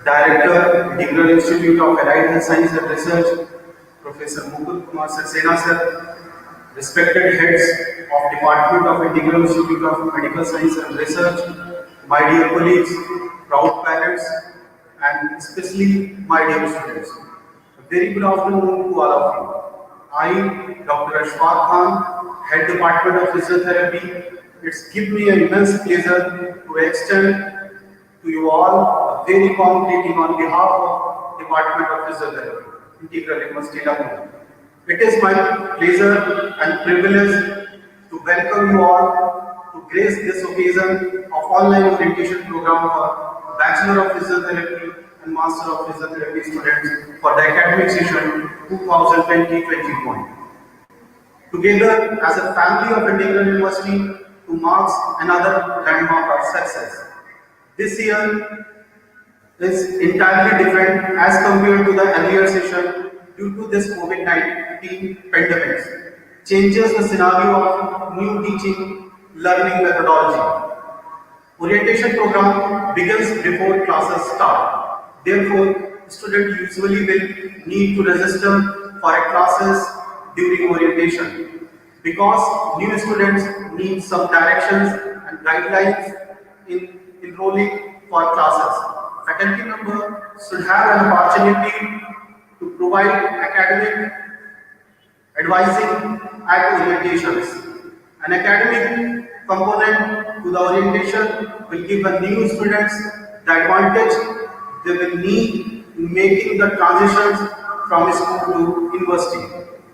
Director, Integral Institute of Allied Health Science and Research, Professor Mukul Kumar Saxena sir, respected heads of Department of Integral Institute of Medical Science and Research, my dear colleagues, proud parents, and especially my dear students. A very good afternoon to all of you. I, Dr. Ashfaq Khan, Head Department of Physiotherapy. It's given me an immense pleasure to extend to you all a very warm greeting on behalf of Department of Physiotherapy, Integral University Lucknow. It is my pleasure and privilege to welcome you all to grace this occasion of online orientation program for Bachelor of Physiotherapy and Master of Physiotherapy students for the academic session 2020-21. Together as a family of Integral University to mark another landmark of success. This year is entirely different as compared to the earlier session due to this COVID-19 pandemic. Changes the scenario of new teaching learning methodology. Orientation program begins before classes start. Therefore, students usually will need to register for a classes during orientation because new students need some directions and guidelines in enrolling for classes. Faculty member should have an opportunity to provide academic advising at orientations. An academic component to the orientation will give the new students the advantage they will need in making the transitions from school to university.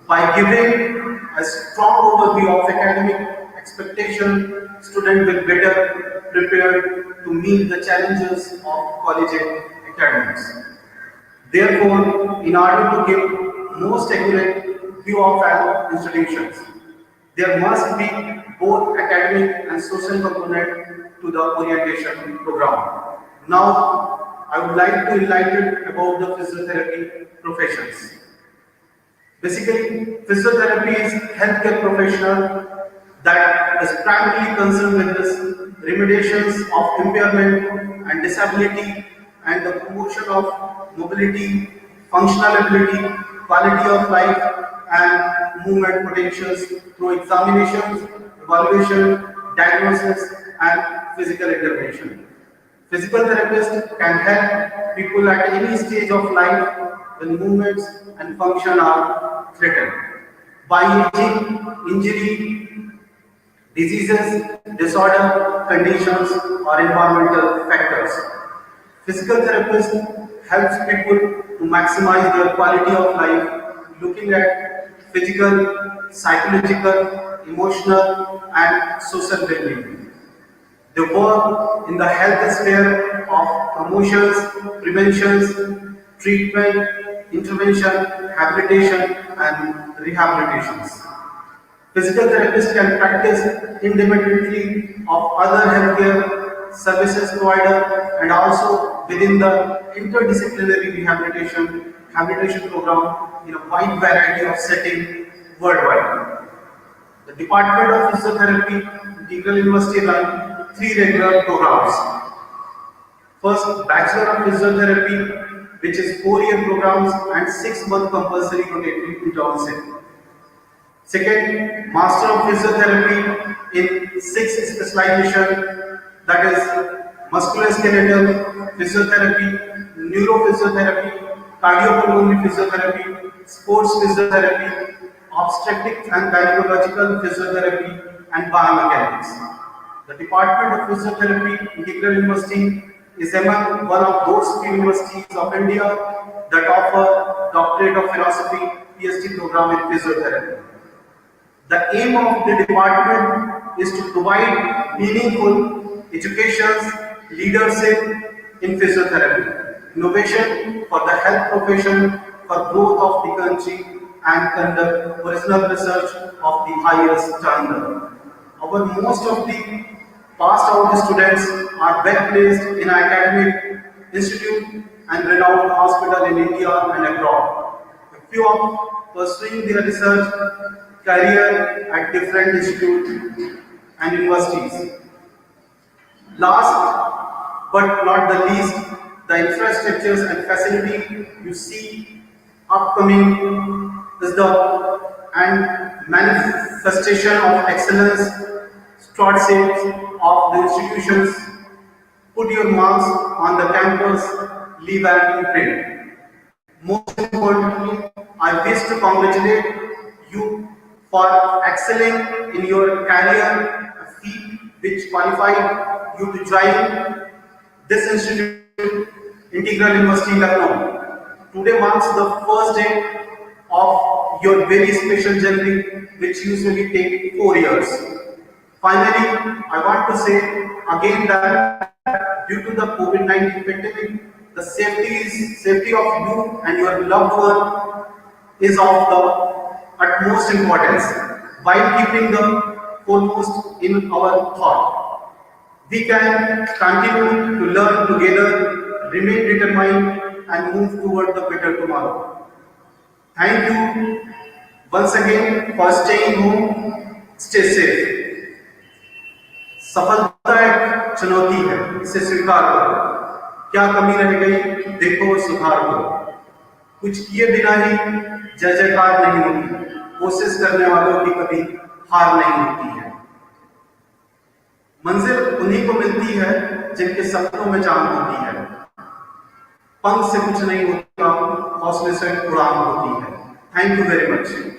By giving a strong overview of academic expectation, students will better prepared to meet the challenges of collegiate academics. Therefore, in order to give most accurate view of our institutions, there must be both academic and social component to the orientation program. Now, I would like to enlighten about the physiotherapy professions. Basically, physiotherapy is healthcare professional that is primarily concerned with this remediations of impairment and disability and the promotion of mobility, functional ability, quality of life and movement potentials through examinations, evaluation, diagnosis and physical intervention. Physical therapists can help people at any stage of life when movements and function are threatened by aging, injury, diseases, disorder, conditions, or environmental factors. Physical therapist helps people to maximize their quality of life, looking at physical, psychological, emotional, and social well-being. They work in the health sphere of promotions, preventions, treatment, intervention, habilitation, and rehabilitations. Physical therapists can practice independently of other healthcare services provider and also within the interdisciplinary rehabilitation program in a wide variety of settings worldwide. The Department of Physiotherapy, Integral University run 3 regular programs. First, Bachelor of Physiotherapy, which is 4-year programs and 6-month compulsory rotatory internship. Second, Master of Physiotherapy in 6 specialization, that is musculoskeletal physiotherapy, neurophysiotherapy, cardiopulmonary physiotherapy, sports physiotherapy, obstetrics and gynecological physiotherapy, and biomechanics. The Department of Physiotherapy, Integral University, is among one of those few universities of India that offer Doctorate of Philosophy PhD program in physiotherapy. The aim of the department is to provide meaningful education, leadership in physiotherapy, innovation for the health profession, for growth of the country, and conduct original research of the highest standard. Most of the passed out students are well placed in academic institute and renowned hospital in India and abroad. A few are pursuing their research career at different institutes and universities. Last but not the least, the infrastructures and facility you see upcoming is the and manifestation of excellence, stewardship of the institutions. Put your marks on the campus, leave an imprint. Most importantly, I wish to congratulate you for excelling in your career, a feat which qualified you to join this institute, Integral University Lucknow. Today marks the first day of your very special journey, which usually take 4 years. Finally, I want to say again that due to the COVID-19 pandemic, the safety of you and your loved one is of the utmost importance while keeping the foremost in our thought. We can continue to learn together, remain determined, and move toward the better tomorrow. Thank you once again for staying home. Stay safe. सफलता एक चुनौती है, इसे स्वीकार करो। क्या कमी रह गई देखो और सुधार करो। कुछ किए बिना ही जय जयकार नहीं होती, कोशिश करने वालों की कभी हार नहीं होती है। मंजिल उन्हीं को मिलती है जिनके सपनों में जान होती है। पंख से कुछ नहीं होता, हौसले से उड़ान होती है। Thank you very much.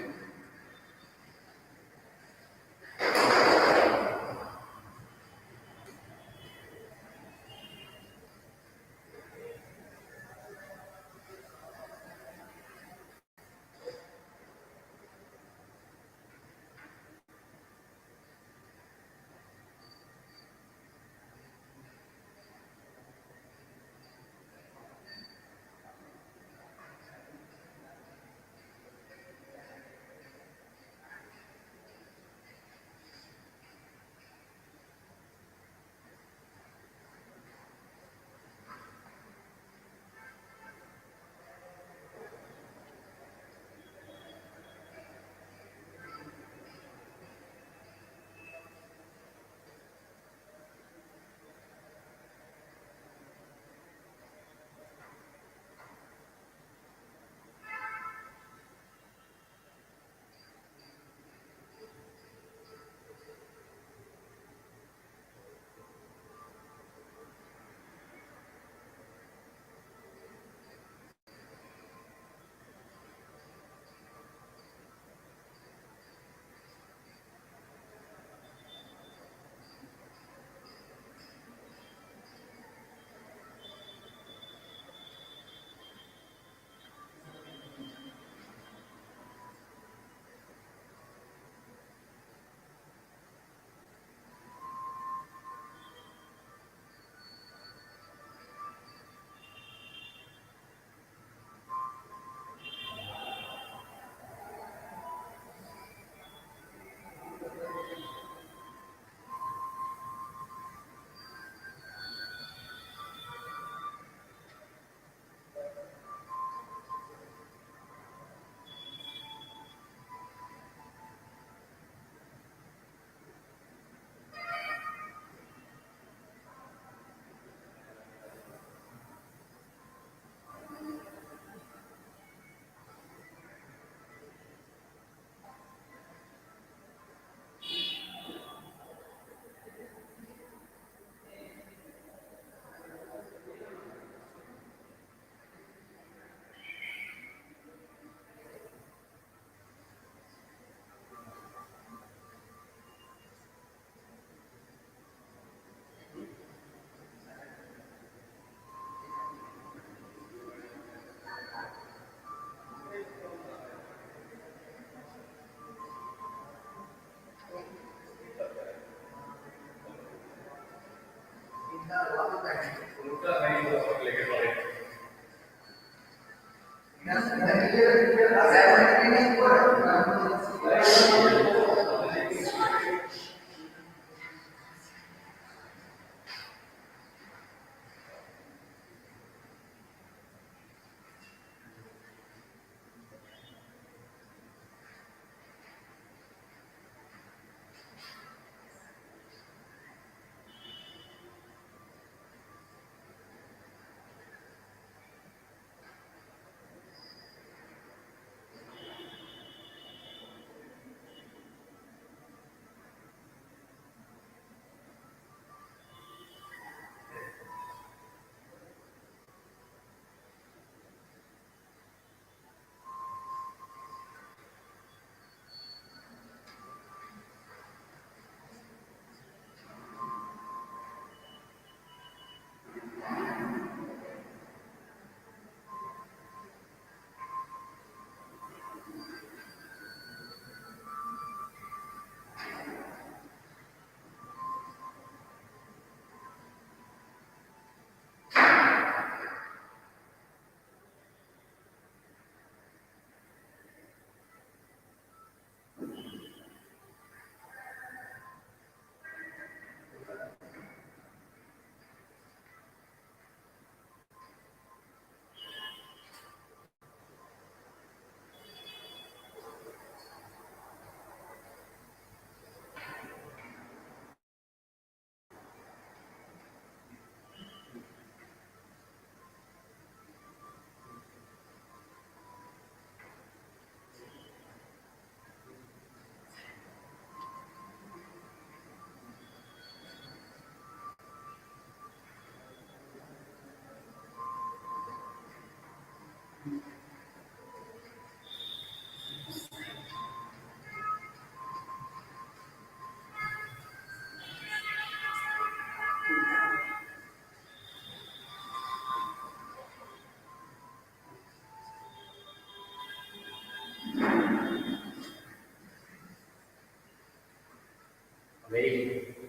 Very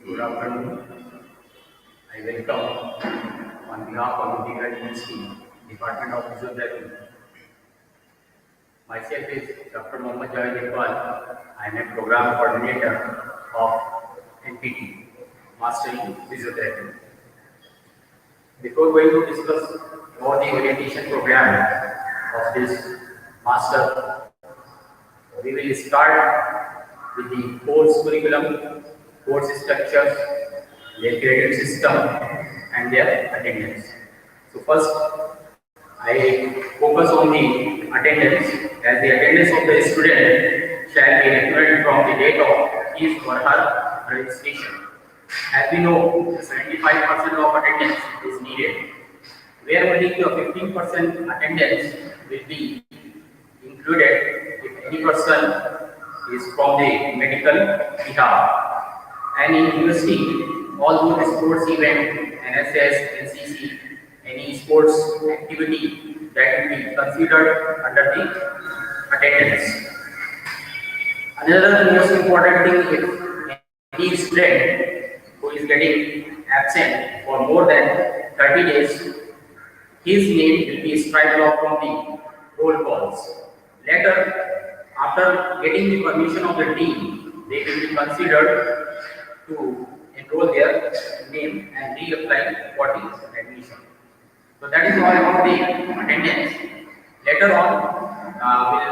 good afternoon. I welcome on behalf of Integral University, Department of Physiotherapy. Myself is Dr. Mohammad Javed Iqbal. I am a program coordinator of NPT, Master in Physiotherapy. Before going to discuss about the orientation program of this master, we will start with the course curriculum, course structures, their credit system, and their attendance. So first, I focus on the attendance, as the attendance of the student shall be recorded from the date of his or her registration. As we know, 75% of attendance is needed, where only the 15% attendance will be included if any person is from the medical behalf. And in university, all those sports event, NSS, NCC, any sports activity that will be considered under the attendance. Another most important thing is any student who is getting absent for more than 30 days, his name will be striked off from the roll calls. Later, after getting the permission of the dean, they will be considered to enroll their name and reapply for the admission. So that is all about the attendance. Later on, we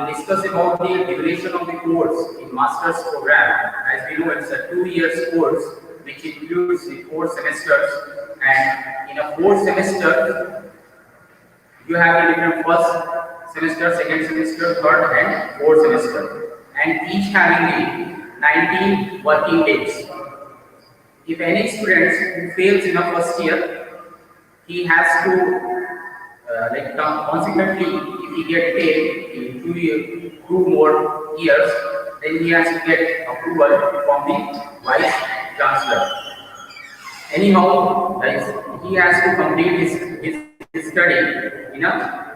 will discuss about the duration of the course in master's program. As we know, it's a 2 year course which includes the 4 semesters, and in a 4 semester, you have the different first semester, second semester, third, and fourth semester, and each having the 19 working days. If any student who fails in a first year, he has to consequently, if he get paid in 2 more years, then he has to get approval from the vice chancellor. Anyhow, guys, he has to complete his study in a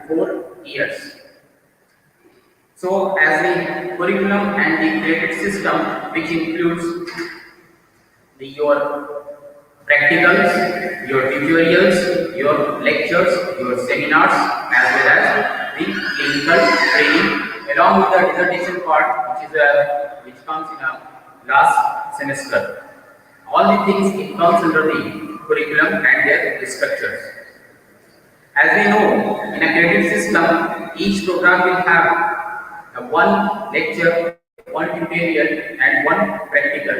4 years. So, as the curriculum and the credit system, which includes your practicals, your tutorials, your lectures, your seminars, as well as the clinical training, along with the dissertation part, which comes in a last semester. All the things it comes under the curriculum and their structures. As we know, in a credit system, each program will have one lecture, one tutorial, and one practical.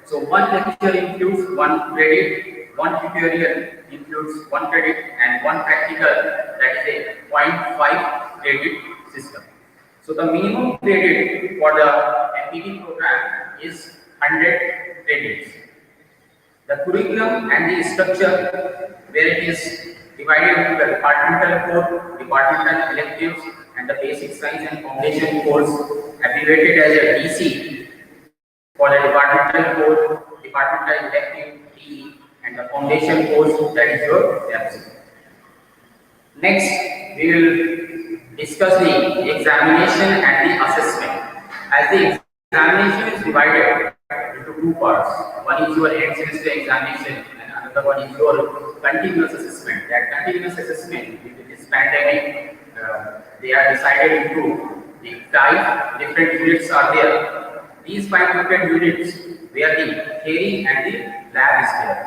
So one lecture includes 1 credit, one tutorial includes 1 credit, and one practical, that is a 0.5 credit system. So the minimum credit for the MPT program is 100 credits. The curriculum and the structure, where it is divided into the departmental core, departmental electives, and the basic science and foundation course, abbreviated as a DC. For the departmental core, departmental elective, DE, and the foundation course, that is your FC. Next, we will discuss the examination and the assessment. As the examination is divided into 2 parts. One is your end semester examination, and another one is your continuous assessment. That continuous assessment, with this pandemic, they are decided into the 5 different units are there. These 5 different units, where the theory and the lab is there.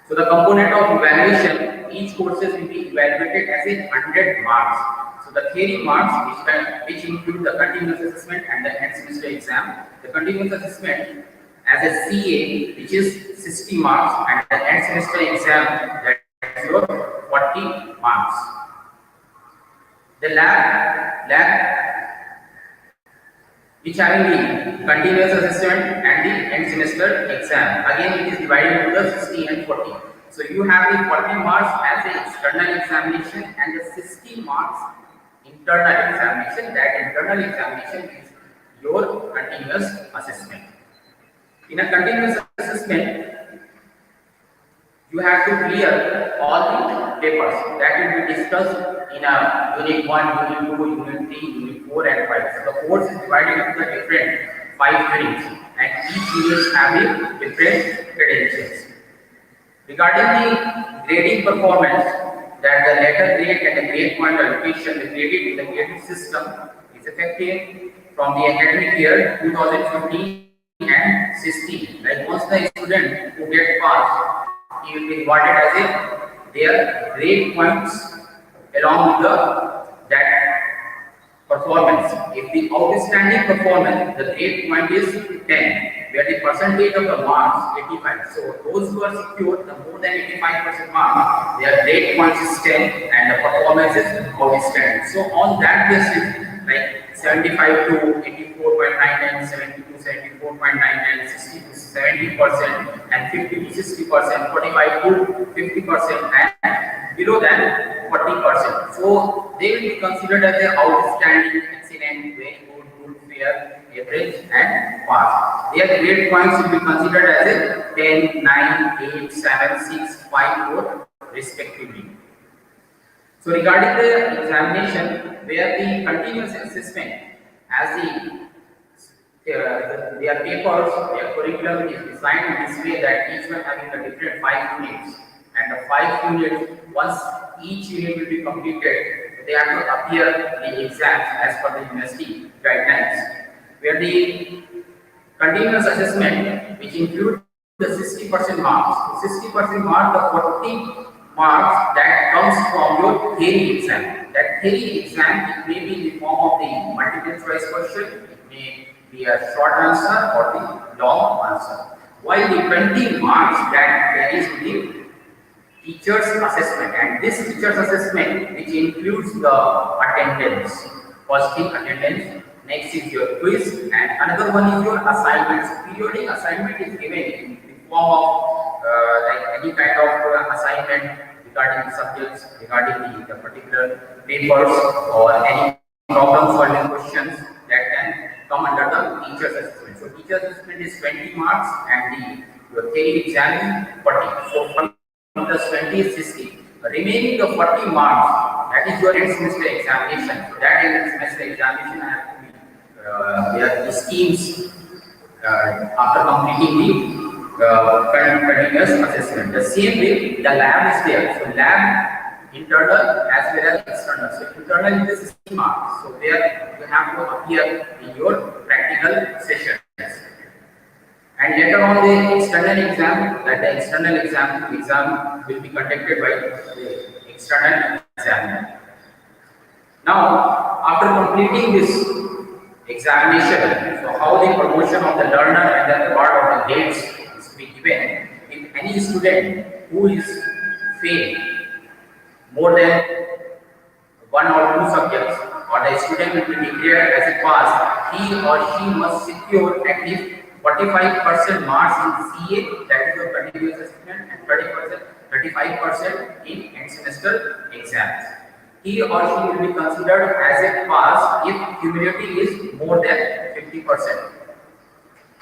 So the component of evaluation, each courses will be evaluated as a 100 marks. So the theory marks, which include the continuous assessment and the end semester exam. The continuous assessment as a CA, which is 60 marks, and the end semester exam, that is your 40 marks. The lab which having the continuous assessment and the end semester exam. Again, it is divided into the 60 and 40. So you have the 40 marks as an external examination and the 60 marks internal examination. That internal examination is your continuous assessment. In a continuous assessment, you have to clear all the papers that will be discussed in a unit 1, unit 2, unit 3, unit 4 and 5. So the course is divided into the different 5 units and each unit having different credentials. Regarding the grading performance, that the letter grade and the grade point allocation, the graded in the grading system is effective from the academic year 2015 and 16. Like once the student who get passed, he will be rewarded as their grade points along with that performance. If the outstanding performance, the grade point is 10, where the percentage of the marks 85. So those who are secured the more than 85% marks, their grade points is 10 and the performance is outstanding. So on that basis, like 75 to 84.99, 70 to 74.99, 60 to 70%, and 50 to 60%, 45 to 50%, and below than 40%. So they will be considered as an outstanding, excellent, very good, good, fair, average, and pass. Their grade points will be considered as a 10, 9, 8, 7, 6, 5, 4, respectively. So regarding the examination, where the continuous assessment as their papers, their curriculum is designed in this way that each one having a different 5 units, and the 5 units, once each unit will be completed, they have to appear the exams as per the university guidelines. Where the continuous assessment, which includes the 60% marks, 60% mark, the 40 marks that comes from your theory exam. That theory exam, it may be in the form of the multiple choice question, it may be a short answer or the long answer. While the 20 marks that varies with the teacher's assessment, and this teacher's assessment which includes the attendance. First thing, attendance. Next is your quiz, and another one is your assignments. Periodic assignment is given in the form of like any kind of assignment regarding the subjects, regarding the particular papers, or any problem solving questions that can come under the teacher's assessment. So teacher's assessment is 20 marks and your theory exam is 40. So 40 plus 20 is 60. Remaining the 40 marks, that is your end semester examination. So that end semester examination has to be there are the schemes after completing the continuous assessment. The same way the lab is there. So lab internal as well as external. So internal is 60 marks. So there you have to appear in your practical sessions. And later on the external exam, that the external exam will be conducted by the external examiner. Now, after completing this examination, so how the promotion of the learner and the reward of the grades is to be given. If any student who is failed more than 1 or 2 subjects, or the student will be declared as a pass, he or she must secure at least 45% marks in CA, that is your continuous assessment, and 35% in end semester exams. He or she will be considered as a pass if cumulative is more than 50%.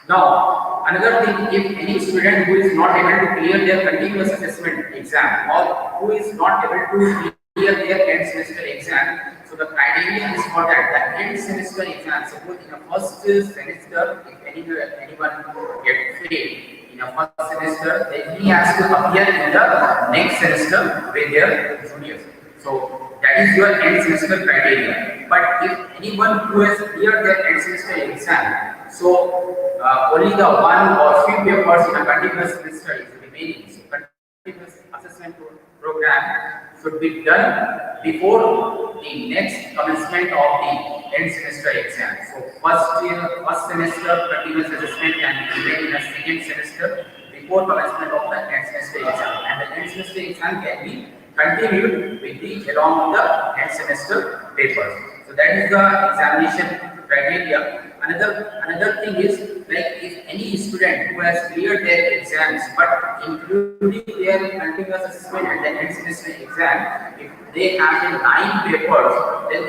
Now, another thing, if any student who is not able to clear their continuous assessment exam, or who is not able to clear their end semester exam, so the criteria is for that. The end semester exam, suppose in the first semester, if anyone get failed in a first semester, then he has to appear in the next semester with their juniors. So that is your end semester criteria. But if anyone who has cleared their end semester exam, so only the 1 or few papers in a continuous semester is remaining. So continuous assessment program should be done before the next commencement of the end semester exam. So first semester continuous assessment can be made in a second semester before commencement of the end semester exam, and the end semester exam can be continued along with the end semester papers. So that is the examination criteria. another thing is, like, if any student who has cleared their exams, but including their continuous assessment and the end semester exam, if they have the 9 papers, then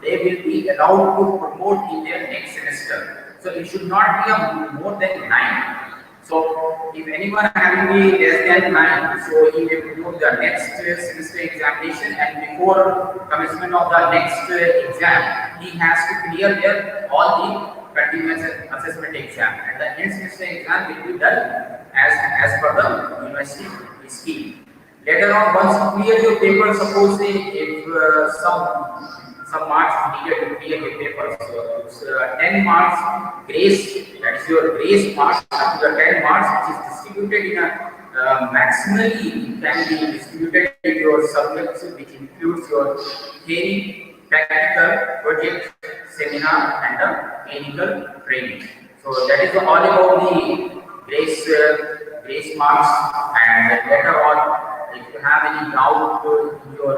they will be allowed to promote in their next semester. So it should not be a more than 9. So if anyone having the less than 9, so he will promote the next semester examination, and before commencement of the next exam, he has to clear all the continuous assessment exam, and the end semester exam will be done as per the university scheme. Later on, once you clear your paper, suppose say if some marks needed to clear your paper, so it's 10 marks grace, that is your grace marks up to the 10 marks, which is distributed in a maximally can be distributed in your subjects, which includes your theory, practical, project, seminar, and the clinical training. So that is all about the grace marks. And later on, if you have any doubt in your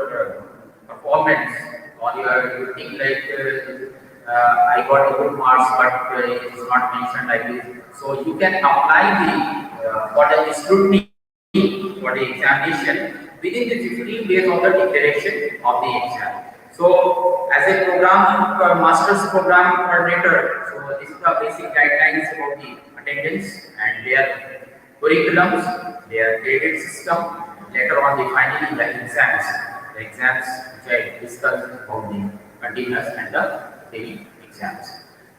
performance, or you think like I got a good marks, but it is not mentioned like this, so you can apply the for the scrutiny for the examination within the 15 days of the declaration of the exam. So, as a master's program coordinator, so this is the basic guidelines about the attendance and their curriculums, their graded system. Later on, they finally the exams which I discussed about the continuous and the daily exams.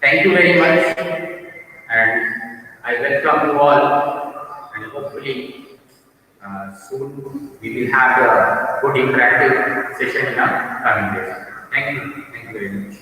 Thank you very much, and I welcome you all, and hopefully soon we will have a good interactive session in our coming days. Thank you very much.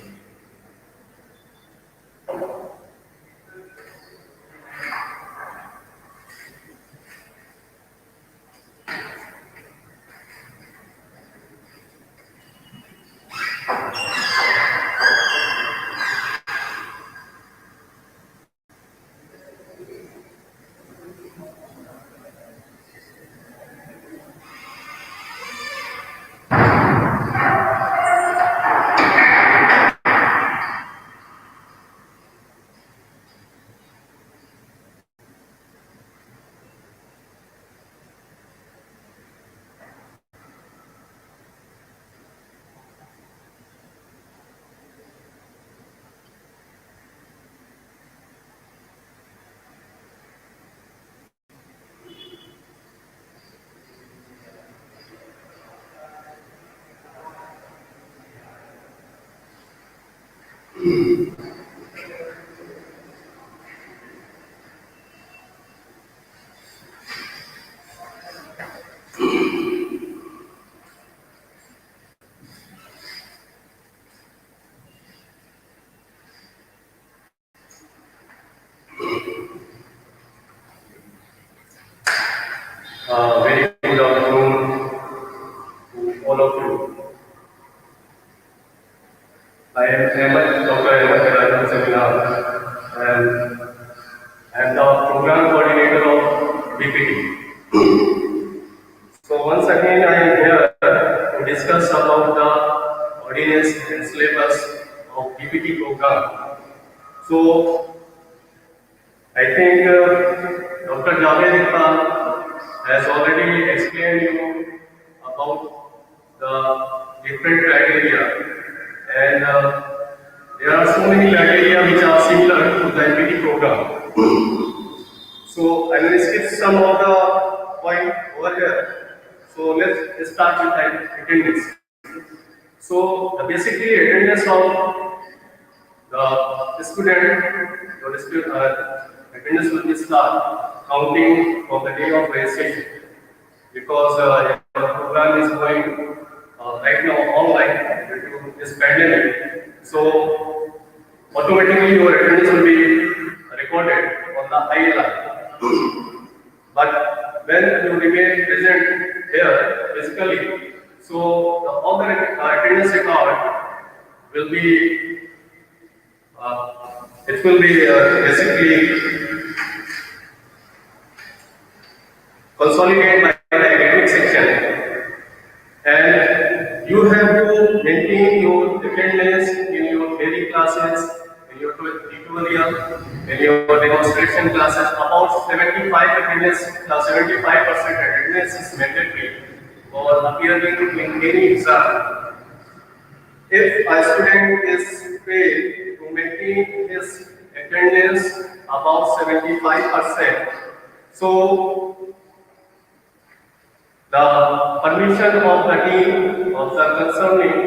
Very good afternoon to all of you. I am Dr. Ahmed Seminar, and I am the program coordinator of BPT. So once again, I am here to discuss about the ordinance and syllabus of BPT program. So I think Dr. Javed Khan has already explained you about the different criteria, and there are so many criteria which are similar to the MPT program. So I will skip some of the point over here. So let's start with attendance. So basically attendance of the student, attendance will be start counting from the day of registration, because your program is going right now online due to this pandemic. So automatically your attendance will be recorded on the ILR. But when you remain present here physically, so the other attendance record will be basically consolidated by the academic section, and you have to maintain your attendance in your theory classes, in your tutorial, in your demonstration classes, about 75 attendance, 75% attendance is mandatory for appearing in any exam. If a student is paid to maintain his attendance about 75%, so the permission of the dean of the concerning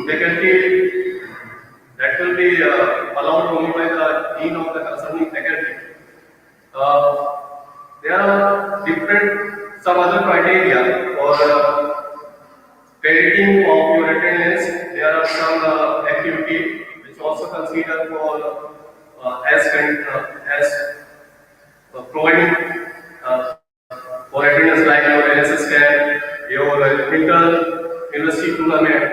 faculty, that will be allowed only by the dean of the concerning faculty. There are different some other criteria for crediting of your attendance. There are some activity which also considered for as providing for attendance like your NSS camp, your inter-university tournament,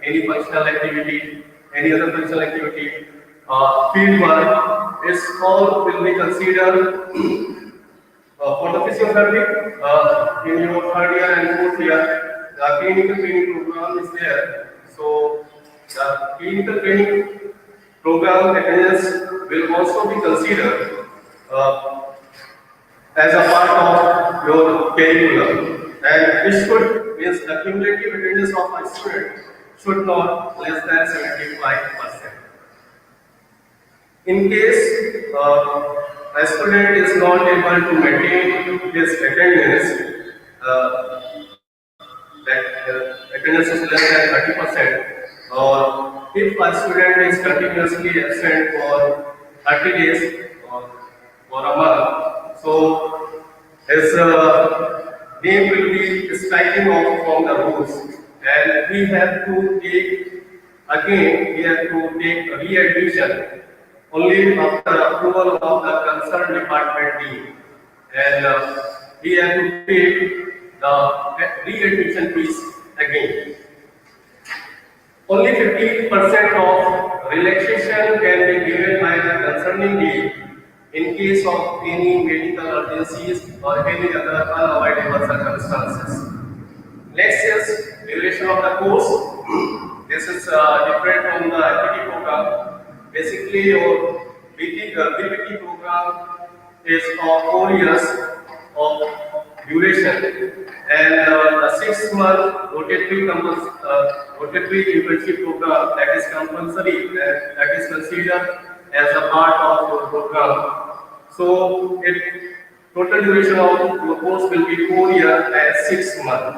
any functional activity, any other functional activity, field work, is all will be considered for the physiotherapy. In your third year and fourth year, the clinical training program is there. So the clinical training program attendance will also be considered as a part of your curriculum, and it should means the cumulative attendance of a student should not less than 75%. In case a student is not able to maintain his attendance, that attendance is less than 30%, or if a student is continuously absent for 30 days or for a month, so his name will be striking off from the rules, and we have to take again, we have to take re-admission only after approval of the concerned department team, and we have to pay the re-admission fees again. Only 50% of relaxation can be given by the concerning dean in case of any medical urgencies or any other unavoidable circumstances. Next is duration of the course. This is different from the FPT program. Basically, your BPT program is of 4 years of duration, and the 6-month rotatory internship program, that is compulsory, that is considered as a part of your program. So, total duration of your course will be 4 years and 6 months.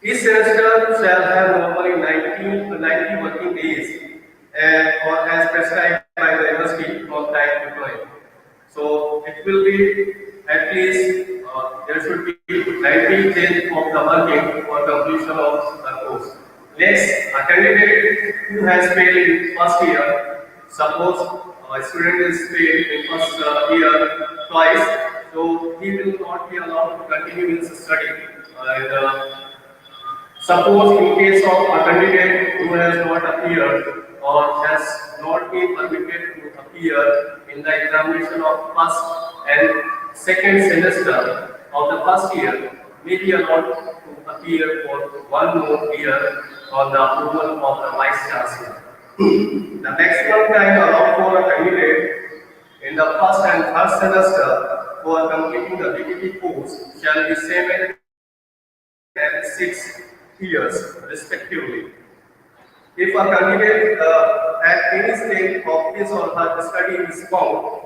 Each semester shall have normally 90 working days, or as prescribed by the university from time to time. So it will be at least there should be 90 days of the working for completion of the course. Next, a candidate who has failed in first year, suppose a student is failed in first year twice, so he will not be allowed to continue his study. Suppose in case of a candidate who has not appeared or has not been permitted to appear in the examination of first and second semester of the first year, may be allowed to appear for one more year on the approval of the Vice Chancellor. The maximum time allowed for a candidate in the first and third semester for completing the BPT course shall be 7 and 6 years respectively. If a candidate at any stage of his or her study is found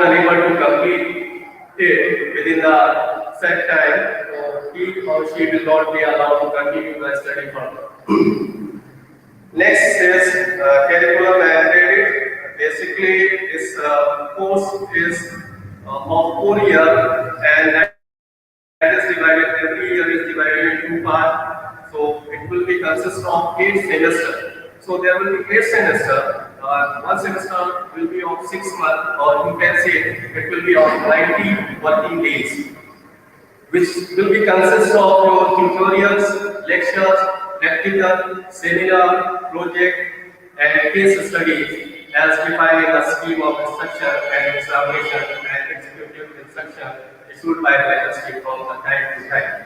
unable to complete it within the set time, so he or she will not be allowed to continue the study further. Next is curriculum and credit. Basically, this course is of 4 years, and that is divided, every year is divided in 2 parts. So it will be consist of 8 semesters. So there will be 8 semesters. One semester will be of 6 months, or you can say it will be of 90 working days, which will be consist of your tutorials, lectures, practical, seminar, project, and case studies as defined in the scheme of instruction and examination and executive instruction issued by the university from the time to time.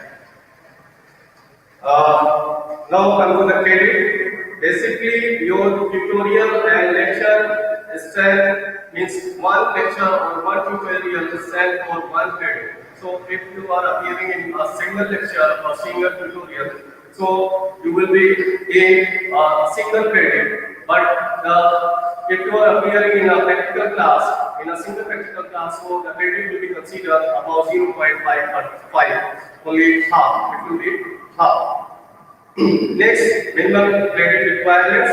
Now come to the credit. basically your tutorial and lecture strength means one lecture or one tutorial strength for one credit. So if you are appearing in a single lecture or single tutorial, so you will be in a single credit. But if you are appearing in a practical class, in a single practical class, so the credit will be considered about 0.5, only half. It will be half. Next, minimum credit requirements.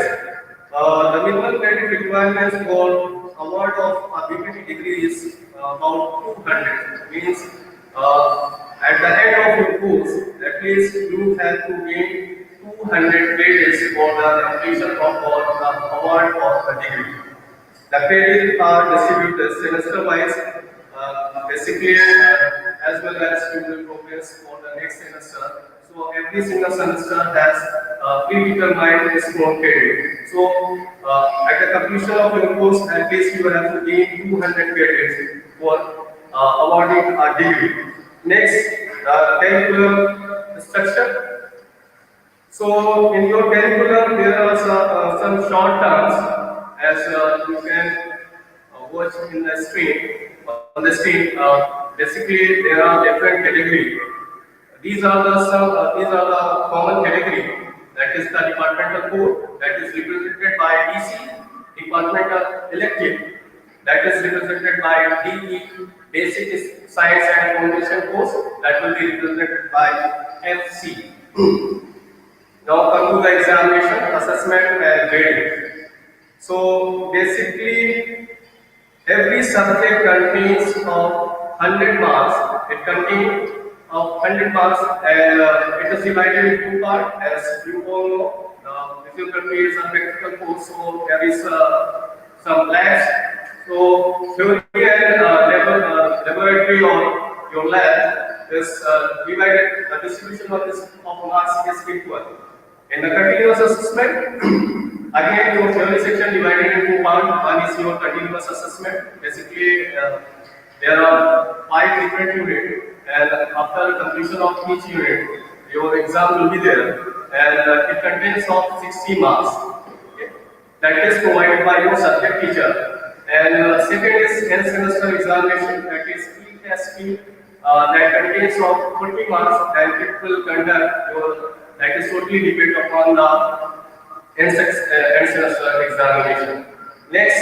The minimum credit requirements for award of a BPT degree is about 200. Means at the end of your course, at least you have to gain 200 credits for the completion of the award of the degree. The credits are distributed semester-wise, basically, as well as you will progress for the next semester. So every single semester has predetermined score credit. So at the completion of your course, at least you will have to gain 200 credits for awarding a degree. Next, curriculum structure. So in your curriculum, there are some short terms, as you can watch in the screen. On the screen, basically there are different categories. These are the common category. That is the departmental code, that is represented by DC, departmental elective, that is represented by DE, basic science and foundation course, that will be represented by FC. Now come to the examination, assessment and grading. So basically, every subject contains of 100 marks. It contains of 100 marks, and it is divided in two parts. As you all know, physiotherapy is a practical course, so there is some labs. So theory and laboratory or your lab is divided. The distribution of this of marks is equal. In the continuous assessment, again your theory section divided into two parts. One is your continuous assessment. Basically, there are 5 different units, and after completion of each unit, your exam will be there, and it contains of 60 marks. Okay? That is provided by your subject teacher. And second is end semester examination, that is PSP, that contains of 40 marks, and it will conduct your, that is totally depend upon the end semester examination. Next,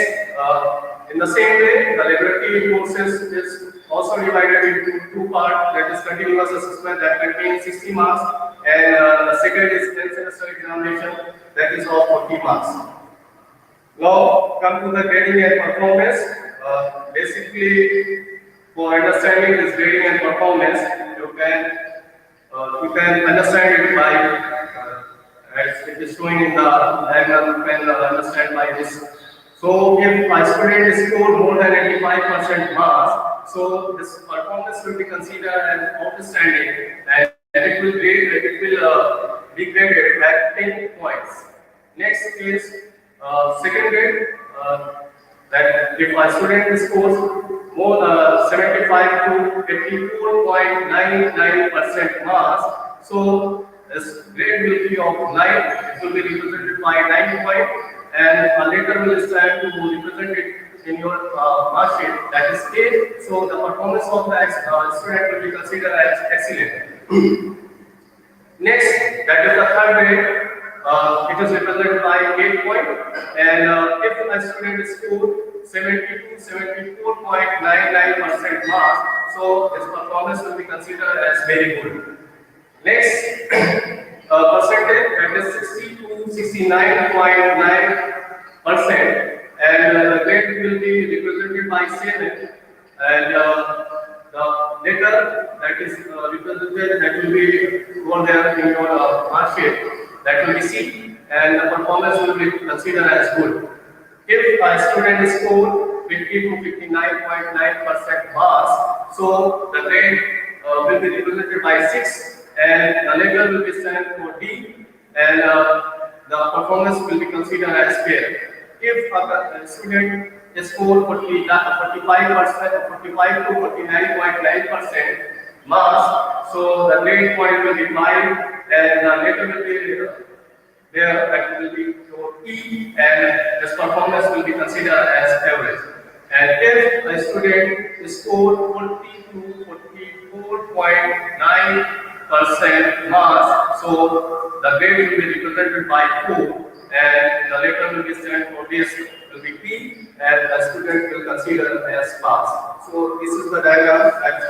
in the same way, the laboratory courses is also divided into two parts, that is continuous assessment that contains 60 marks, and the second is end semester examination that is of 40 marks. Now come to the grading and performance. Basically, for understanding this grading and performance, you can understand it by as it is showing in the diagram. You can understand by this. So if a student scored more than 85% marks, so this performance will be considered as outstanding, and it will be graded at 10 points. Next is second grade, that if a student scores more 75 to 84.99% marks, so this grade will be of 9, it will be represented by 9 points, and a letter will stand to represent it in your mark sheet, that is 8. So the performance of the student will be considered as excellent. Next, that is the third grade. It is represented by 8 points, and if a student scored 72 74.99% marks, so his performance will be considered as very good. Next, percentage, that is 60 to 69.9%, and the grade will be represented by 7, and the letter that is represented, that will be over there in your mark sheet, that will be C, and the performance will be considered as good. If a student scored 50 to 59.9% marks, so the grade will be represented by 6, and the letter will be sent for D, and the performance will be considered as fair. If a student scored 45 to 49.9% marks, so the grade point will be 5, and the letter will be there that will be your P, and this performance will be considered as average. And if a student scored 40 to 44.9% marks, so the grade will be represented by 4, and the letter will be stand for this will be P, and the student will consider as pass. So this is the diagram that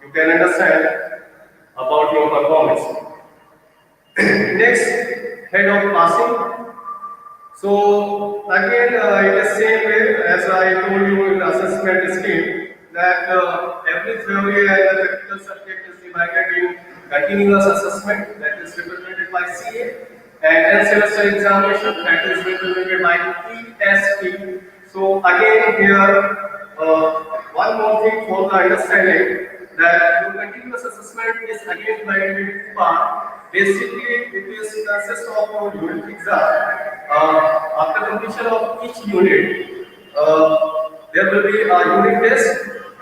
you can understand about your performance. Next, head of passing. So again, it is same way as I told you in the assessment scheme that every theory and the practical subject is divided in continuous assessment, that is represented by CA, and end semester examination, that is represented by ESP. So again here, one more thing for the understanding that your continuous assessment is again divided into two parts. Basically, it is consists of a unit exam. After completion of each unit, there will be a unit test,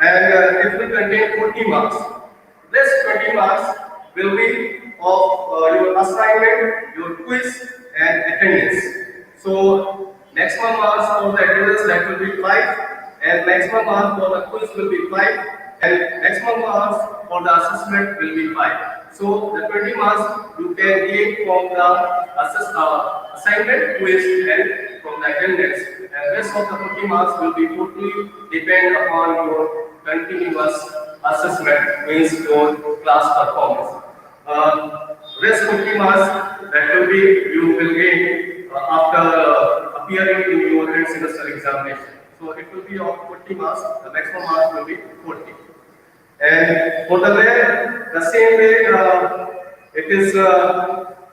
and it will contain 40 marks. This 20 marks will be of your assignment, your quiz, and attendance. So maximum marks for the attendance that will be 5, and maximum marks for the quiz will be 5, and maximum marks for the assessment will be 5. So the 20 marks you can gain from the assignment, quiz, and from the attendance, and rest of the 40 marks will be totally depend upon your continuous assessment, means your class performance. Rest 40 marks that will be you will gain after appearing in your end semester examination. So it will be of 40 marks. The maximum marks will be 40. And for the lab, the same way, it is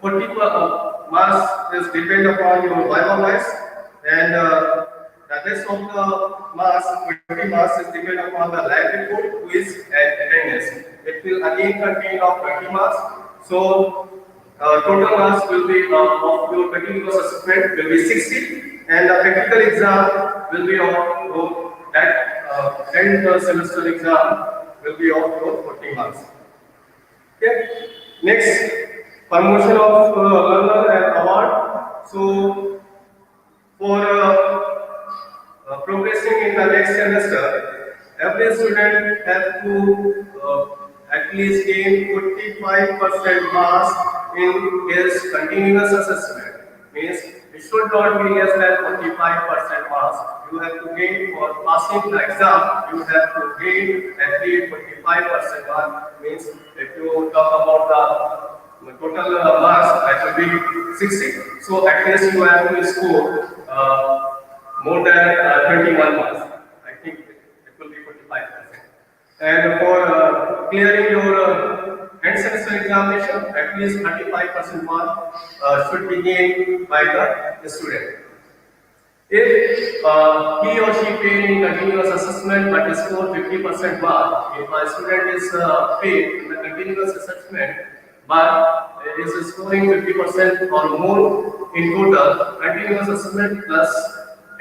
40 marks is depend upon your viva voice, and the rest of the marks, 20 marks, is depend upon the lab report, quiz, and attendance. It will again contain of 20 marks. So total marks will be of your continuous assessment will be 60, and the practical exam will be of that end semester exam will be of your 40 marks. Okay. Next, promotion of learner and award. So for progressing in the next semester, every student has to at least gain 45% marks in his continuous assessment. Means it should not be less than 45% marks. You have to gain for passing the exam. You have to gain at least 45% marks. Means if you talk about the total marks, that will be 60. So at least you have to score more than 21 marks. I think it will be 45%. And for clearing your end semester examination, at least 35% mark should be gained by the student. If he or she failed in continuous assessment but scored 50% mark, if a student is failed in the continuous assessment but is scoring 50% or more in total, continuous assessment plus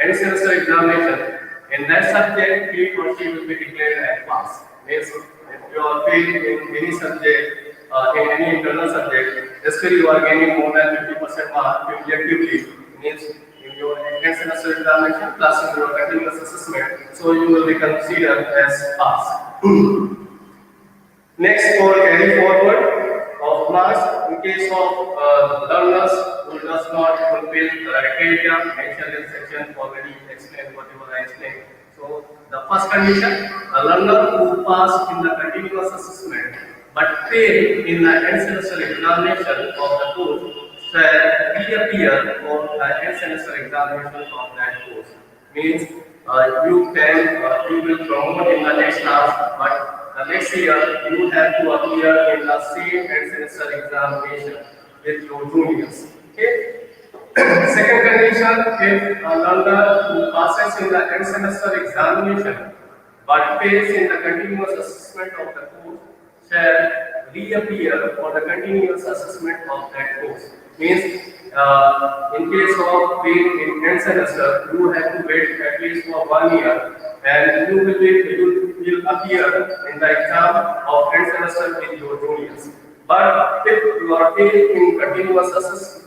end semester examination, in that subject, he or she will be declared as pass. Means if you are failed in any subject, in any internal subject, still you are gaining more than 50% mark cumulatively. Means in your end semester examination plus in your continuous assessment, so you will be considered as pass. Next, for carry forward of marks in case of learners who does not fulfill the criteria mentioned in section already explained whatever I explained. So the first condition, a learner who passed in the continuous assessment but failed in the end semester examination of the course shall reappear for the end semester examination of that course. Means you will promote in the next class, but the next year you have to appear in the same end semester examination with your juniors. Okay. Second condition, if a learner who passes in the end semester examination but fails in the continuous assessment of the course shall reappear for the continuous assessment of that course. Means in case of fail in end semester, you have to wait at least for 1 year, and you will appear in the exam of end semester with your juniors. But if you are failing in continuous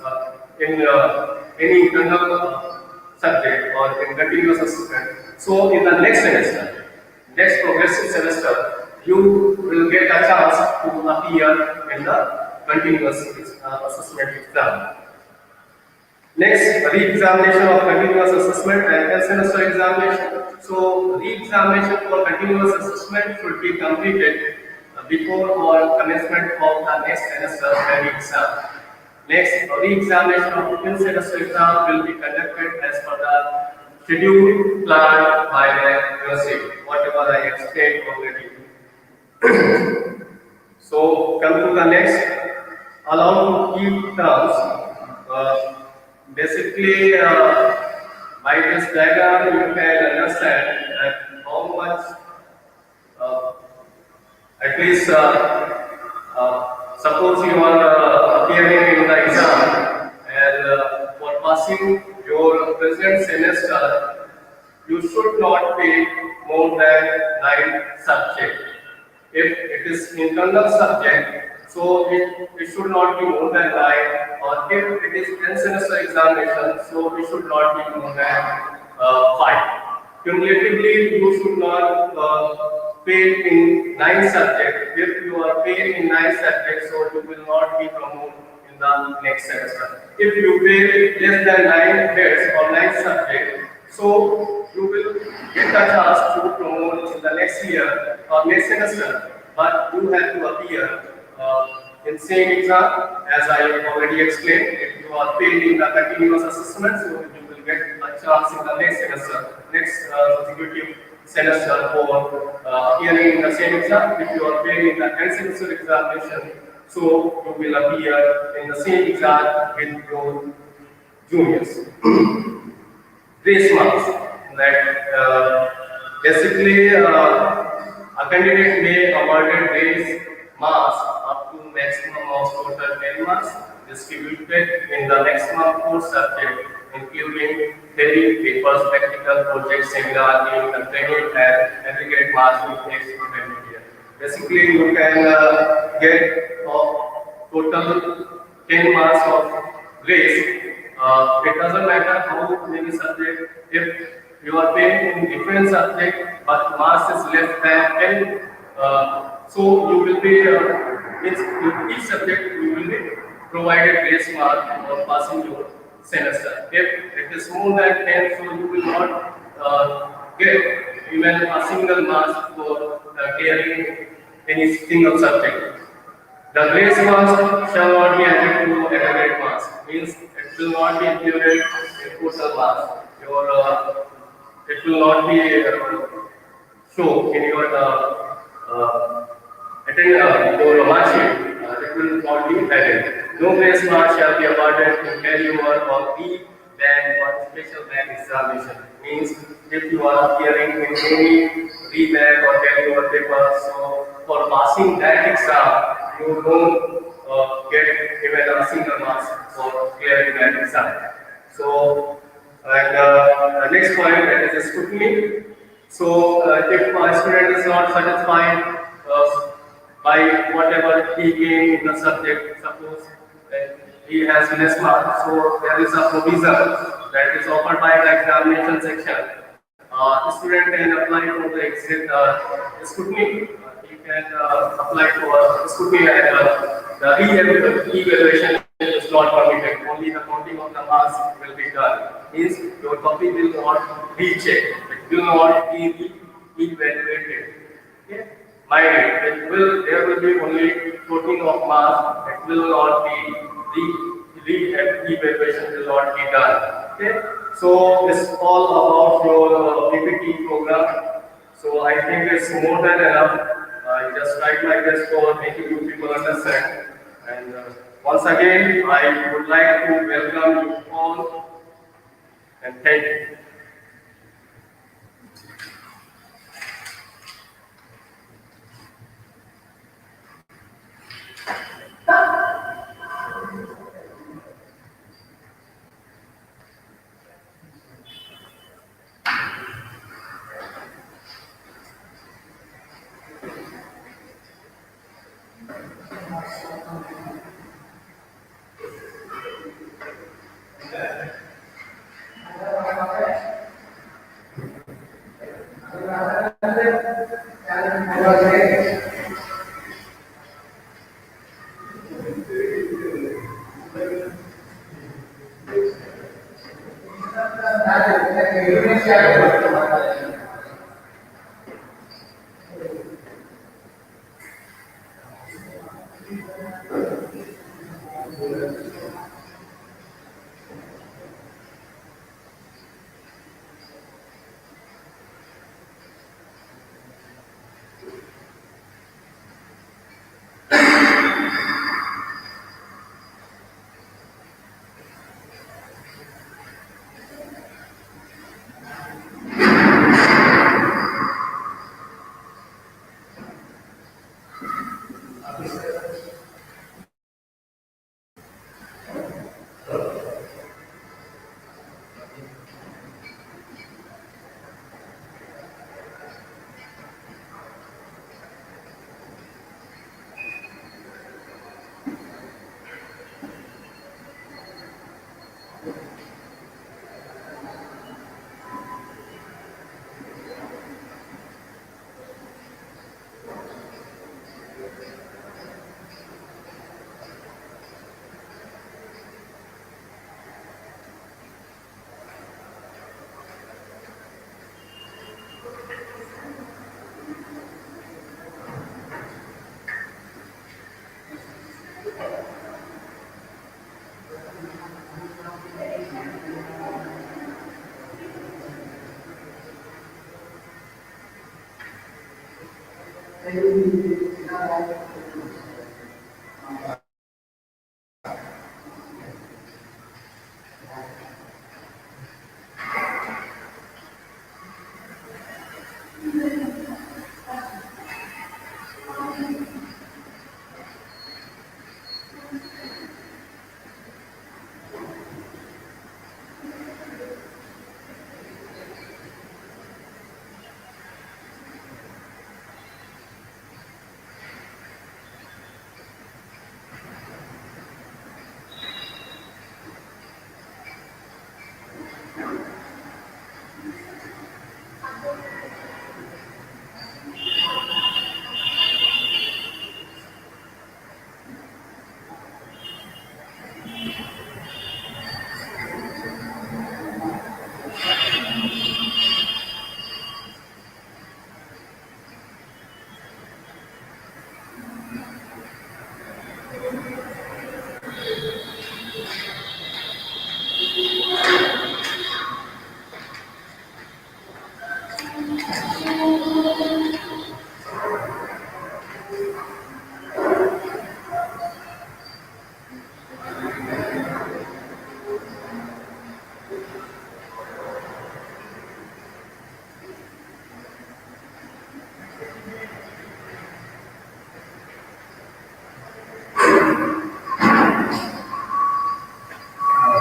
in any internal subject or in continuous assessment, so in the next semester, next progressive semester, you will get a chance to appear in the continuous assessment exam. Next, re-examination of continuous assessment and end semester examination. So, re-examination for continuous assessment should be completed before or commencement of the next semester exam. Next, re-examination of end semester exam will be conducted as per the schedule planned by the university, whatever I explained already. So, come to the next, allow to keep terms. Basically, by this diagram, you can understand that how much, uh, at least, suppose you are appearing in the exam and for passing your present semester, you should not take more than 9 subjects. If it is internal subject, so it should not be more than 9, or if it is end semester examination, so it should not be more than 5. Cumulatively, you should not fail in 9 subjects. If you are fail in 9 subjects, so you will not be promoted in the next semester. If you fail less than 9 heads or 9 subjects, so you will get a chance to promote in the next year or next semester, but you have to appear in same exam as I already explained. If you are failed in the continuous assessment, so you will get a chance in the next semester, next consecutive semester for appearing in the same exam. If you are failed in the end semester examination, so you will appear in the same exam with your juniors. Grace marks that basically a candidate may awarded grace marks up to maximum of total 10 marks distributed in the maximum 4 subjects including theory, papers, practical, project, seminar, in the credit and aggregate marks with next student media. Basically you can get total 10 marks of grace. It doesn't matter how many subjects. If you are paying in different subject, but marks is less than 10, so you will be in each subject you will be provided grace mark for passing your semester. If it is more than 10, so you will not get even a single mark for clearing any single subject. The grace marks shall not be added to aggregate marks, means it will not be included in total marks. It will not be shown in your your mark sheet. It will not be added. No grace mark shall be awarded to carryover or re-band or special band examination. Means if you are appearing in any re-band or carryover paper, so for passing that exam, you don't get even a single marks for clearing that exam. So, and the next point, that is scrutiny. So, if a student is not satisfied by whatever he gained in the subject, suppose he has less marks, so there is a provision that is offered by the examination section. The student can apply for the exit scrutiny. He can apply for scrutiny and the re-evaluation is not permitted. Only the counting of the marks will be done. Means your copy will not be checked. It will not be re-evaluated. Okay? Mind it will there will be only counting of marks. It will not be re-evaluation will not be done. Okay? So it's all about your PPT program. So I think it's more than enough. I just tried my best for making you people understand. And once again, I would like to welcome you all and thank you.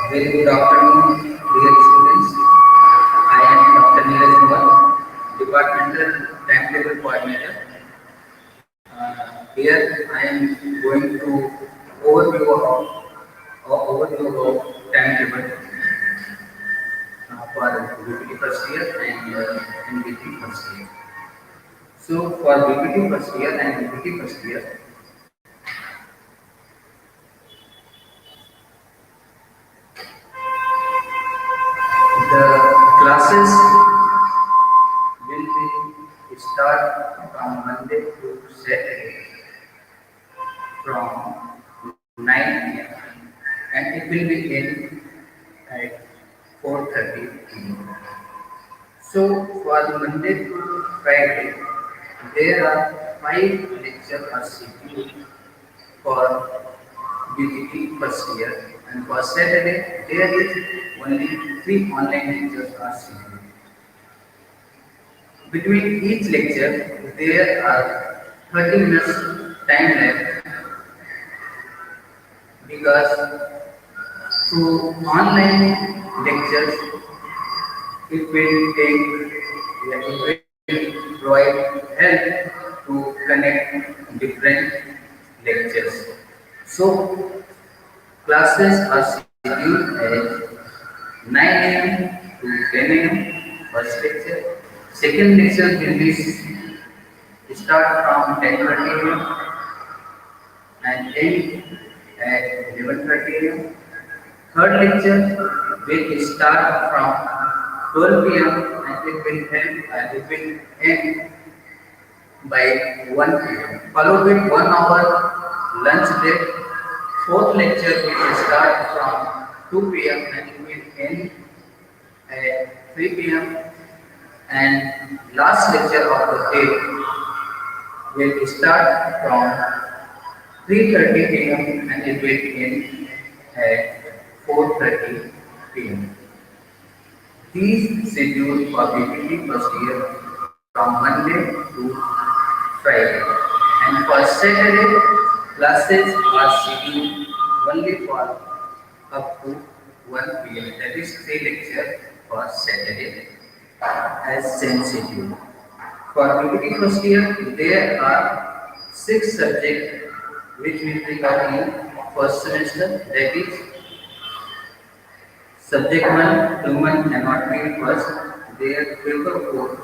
Very good afternoon, dear students. I am Dr. Neeraj Kumar, Departmental Timetable Coordinator. Here I am going to overview of timetable for BPT first year and NBT first year. So for BPT first year and NBT first year, the classes will be start from Monday to Saturday from 9 p.m. and it will be end at 4:30 p.m. So for the Monday to Friday, there are 5 lectures are scheduled for BPT first year, and for Saturday there is only 3 online lectures are scheduled. Between each lecture, there are 30 minutes time left because through online lectures, it will provide help to connect different lectures. So classes are scheduled as 9 a.m. to 10 a.m. first lecture. Second lecture will be start from 10:30 a.m. and end at 11:30 a.m. Third lecture will start from 12 p.m. and it will end by 1 p.m. Followed with 1 hour lunch break. Fourth lecture will start from 2 p.m. and it will end at 3 p.m. And last lecture of the day will start from 3:30 p.m. and it will end at 4:30 p.m. These schedules for BPT first year from Monday to Friday, and for Saturday classes are scheduled only for up to 1 p.m. That is 3 lectures for Saturday as same schedule. For BPT first year, there are 6 subjects which will be covered in first semester. That is subject 1, human anatomy first. Their paper code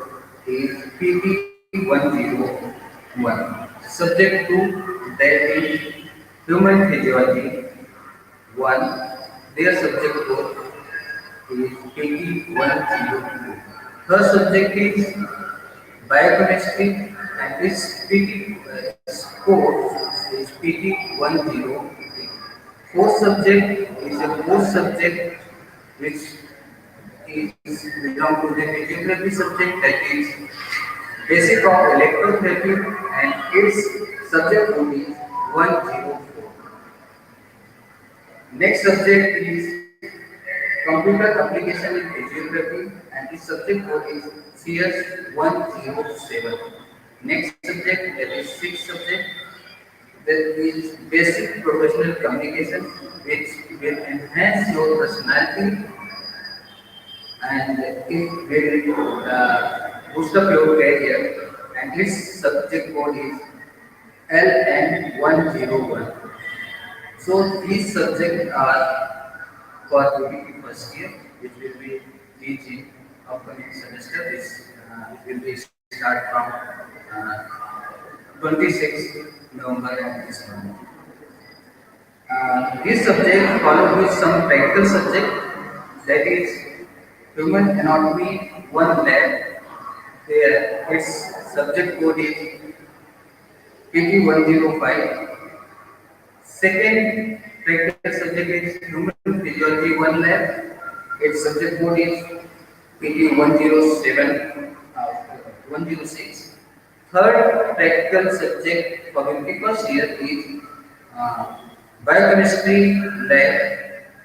is PP 101. Subject 2, that is human physiology 1. Their subject code is PP 102. Her subject is biochemistry and its PT code is PT 103. Fourth subject is a fourth subject which is belong to the physiotherapy subject, that is basic of electrotherapy, and its subject code is 104. Next subject is computer application in physiotherapy, and its subject code is CS 107. Next subject, that is sixth subject, that is basic professional communication, which will enhance your personality and it will boost up your career. And its subject code is LN101. So these subjects are for the first year, which will be teaching upcoming semester. It will be start from 26 November and this month. This subject followed with some practical subject, that is human anatomy one lab. There its subject code is PT105. Second practical subject is human physiology one lab. Its subject code is PT107 106. Third practical subject for 21st year is uh, biochemistry lab.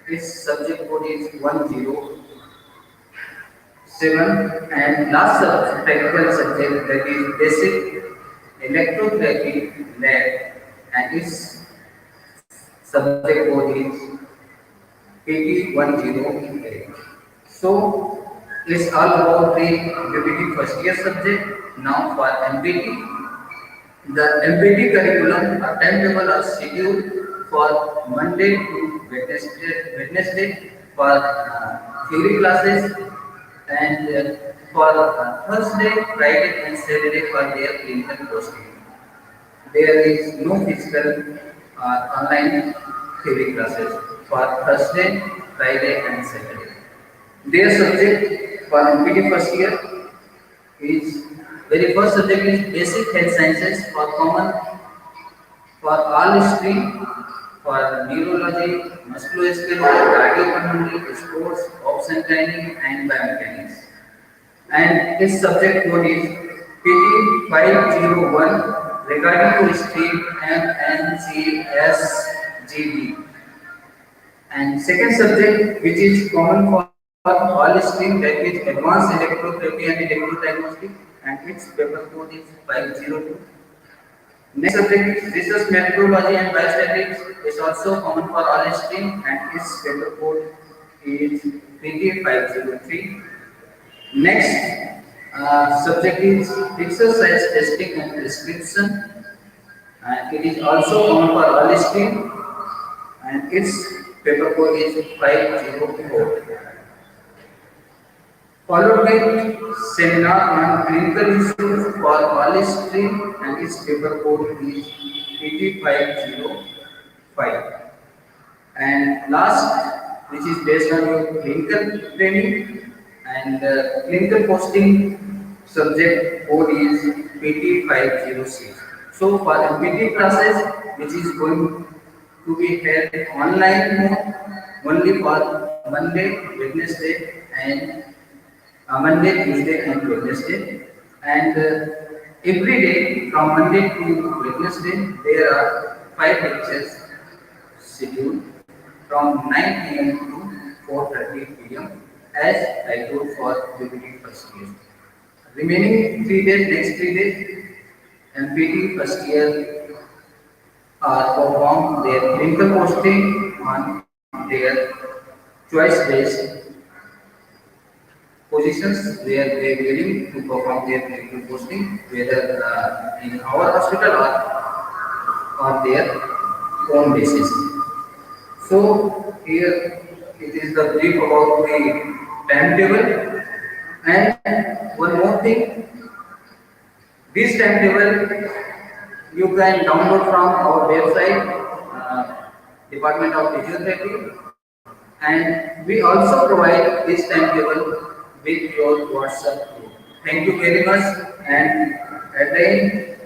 Its subject code is 107. And last practical subject, that is basic electrotherapy lab, and its subject code is PT108. So it's all about the MPT first year subject. Now for MPT, the MPT curriculum or timetable are scheduled for Monday to Wednesday for theory classes, and for Thursday, Friday, and Saturday for their clinical posting. There is no physical online theory classes for Thursday, Friday, and Saturday. Their subject for MPT first year is very first subject is basic health sciences for common for all stream, for neurology, musculoskeletal, cardiopulmonary, sports, ops and training, and biomechanics. And its subject code is PT501 regarding to stream MNCSGB. And second subject, which is common for all stream, that is advanced electrotherapy and electrodiagnostic, and its paper code is 502. Next subject is research methodology and biostatics, is also common for all stream, and its paper code is 30503. Next subject is exercise testing and prescription, and it is also common for all stream, and its paper code is 504. Followed by seminar on clinical issues for all stream, and its paper code is 8505. And last, which is based on your clinical training, and clinical posting subject code is PT506. So for MPT classes, which is going to be held online mode only for Monday, Wednesday, and Monday, Tuesday, and Wednesday, and every day from Monday to Wednesday there are 5 lectures scheduled from 9 p.m. to 4:30 p.m. as I told for MPT first year. Remaining 3 days, next 3 days, MPT first year perform their clinical posting on their choice-based positions where they are willing to perform their clinical posting, whether in our hospital or on their own basis. So here it is the brief about the timetable, and one more thing, this timetable you can download from our website, Department of Physiotherapy, and we also provide this timetable with your WhatsApp group. Thank you very much, and at the end,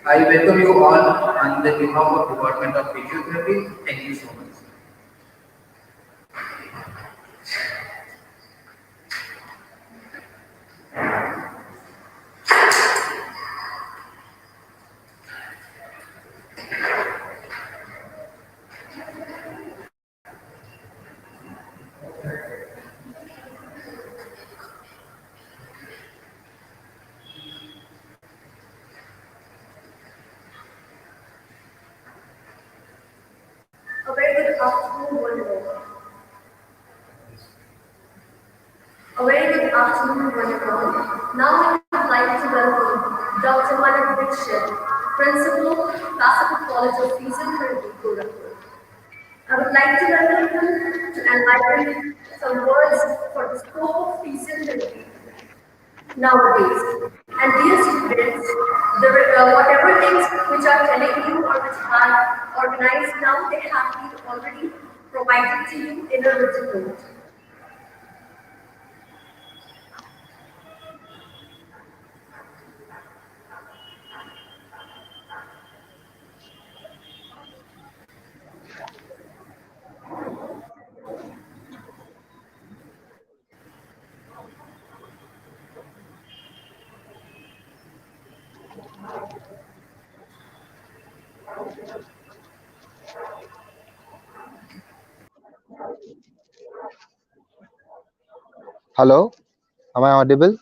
I welcome you all on the behalf of Department of Physiotherapy. Thank you so much. afternoon, one and all. A very good afternoon, one and all. Now I would like to welcome Dr. Manat Dixit, Principal, Classical College of Physiotherapy, Gorakhpur. I would like to welcome him to enlighten some words for the scope of physiotherapy nowadays. And dear students, whatever things which are telling you or which are organized now, they have been already provided to you in a written note. Hello, am I audible?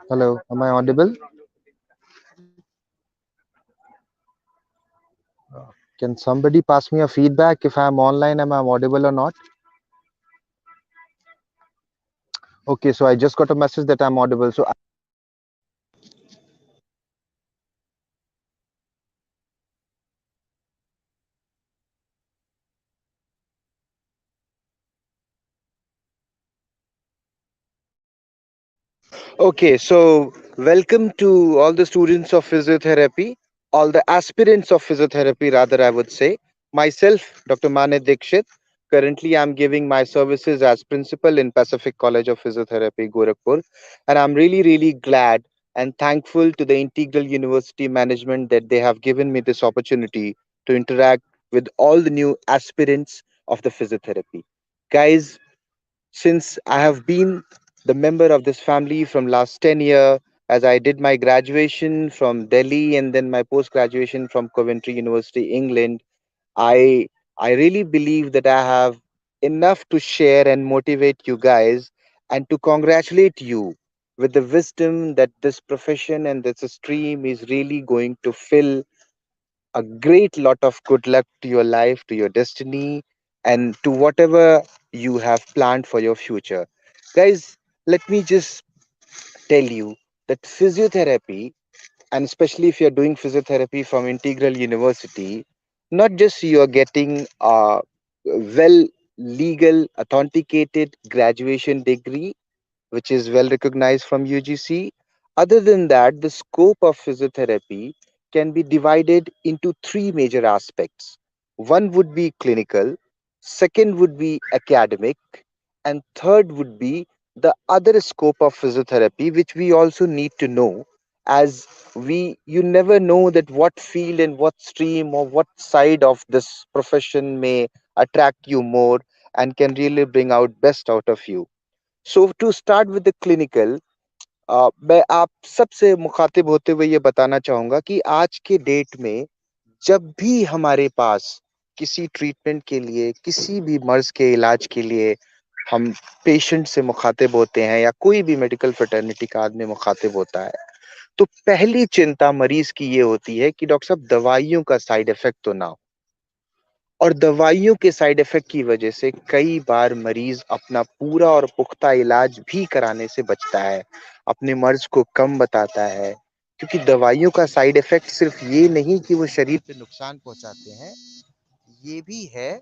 Hello, am I audible? Can somebody pass me a feedback if I'm online, am I audible or not? Okay, so I just got a message that I'm audible. So welcome to all the students of physiotherapy, all the aspirants of physiotherapy, rather, I would say. Myself, Dr. Mane Dikshit. Currently, I'm giving my services as principal in Pacific College of Physiotherapy, Gorakhpur. And I'm really, really glad and thankful to the Integral University management that they have given me this opportunity to interact with all the new aspirants of the physiotherapy. Guys, since I have been the member of this family from last 10 years, as I did my graduation from Delhi and then my post graduation from Coventry University, England. I i really believe that I have enough to share and motivate you guys and to congratulate you with the wisdom that this profession and this stream is really going to fill a great lot of good luck to your life, to your destiny, and to whatever you have planned for your future. Guys, let me just tell you that physiotherapy, and especially if you're doing physiotherapy from Integral University, not just you're getting a well legal authenticated graduation degree which is well recognized from UGC. Other than that, the scope of physiotherapy can be divided into three major aspects. One would be clinical, second would be academic, and third would be the other scope of physiotherapy, which we also need to know, as we you never know that what field and what stream or what side of this profession may attract you more and can really bring out best out of you. So to start with the clinical, मैं आप सबसे मुखातिब होते हुए ये बताना चाहूंगा कि आज के डेट में जब भी हमारे पास किसी ट्रीटमेंट के लिए, किसी भी मर्ज के इलाज के लिए हम पेशेंट से मुखातिब होते हैं या कोई भी मेडिकल फ्रेटर्निटी का आदमी मुखातिब होता है, तो पहली चिंता मरीज की ये होती है कि डॉक्टर साहब दवाइयों का साइड इफेक्ट तो ना हो। और दवाइयों के साइड इफेक्ट की वजह से कई बार मरीज अपना पूरा और पुख्ता इलाज भी कराने से बचता है, अपने मर्ज को कम बताता है, क्योंकि दवाइयों का साइड इफेक्ट सिर्फ ये नहीं कि वो शरीर पे नुकसान पहुंचाते हैं, ये भी है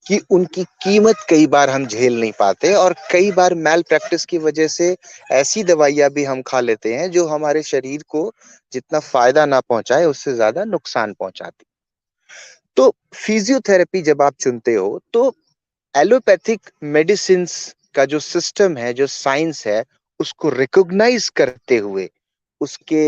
कि उनकी कीमत कई बार हम झेल नहीं पाते और कई बार मैल प्रैक्टिस की वजह से ऐसी दवाइयां भी हम खा लेते हैं जो हमारे शरीर को जितना फायदा ना पहुंचाए उससे ज्यादा नुकसान पहुंचाती। तो फिजियोथेरेपी जब आप चुनते हो तो एलोपैथिक मेडिसिन का जो सिस्टम है, जो साइंस है, उसको रिकॉग्नाइज करते हुए उसके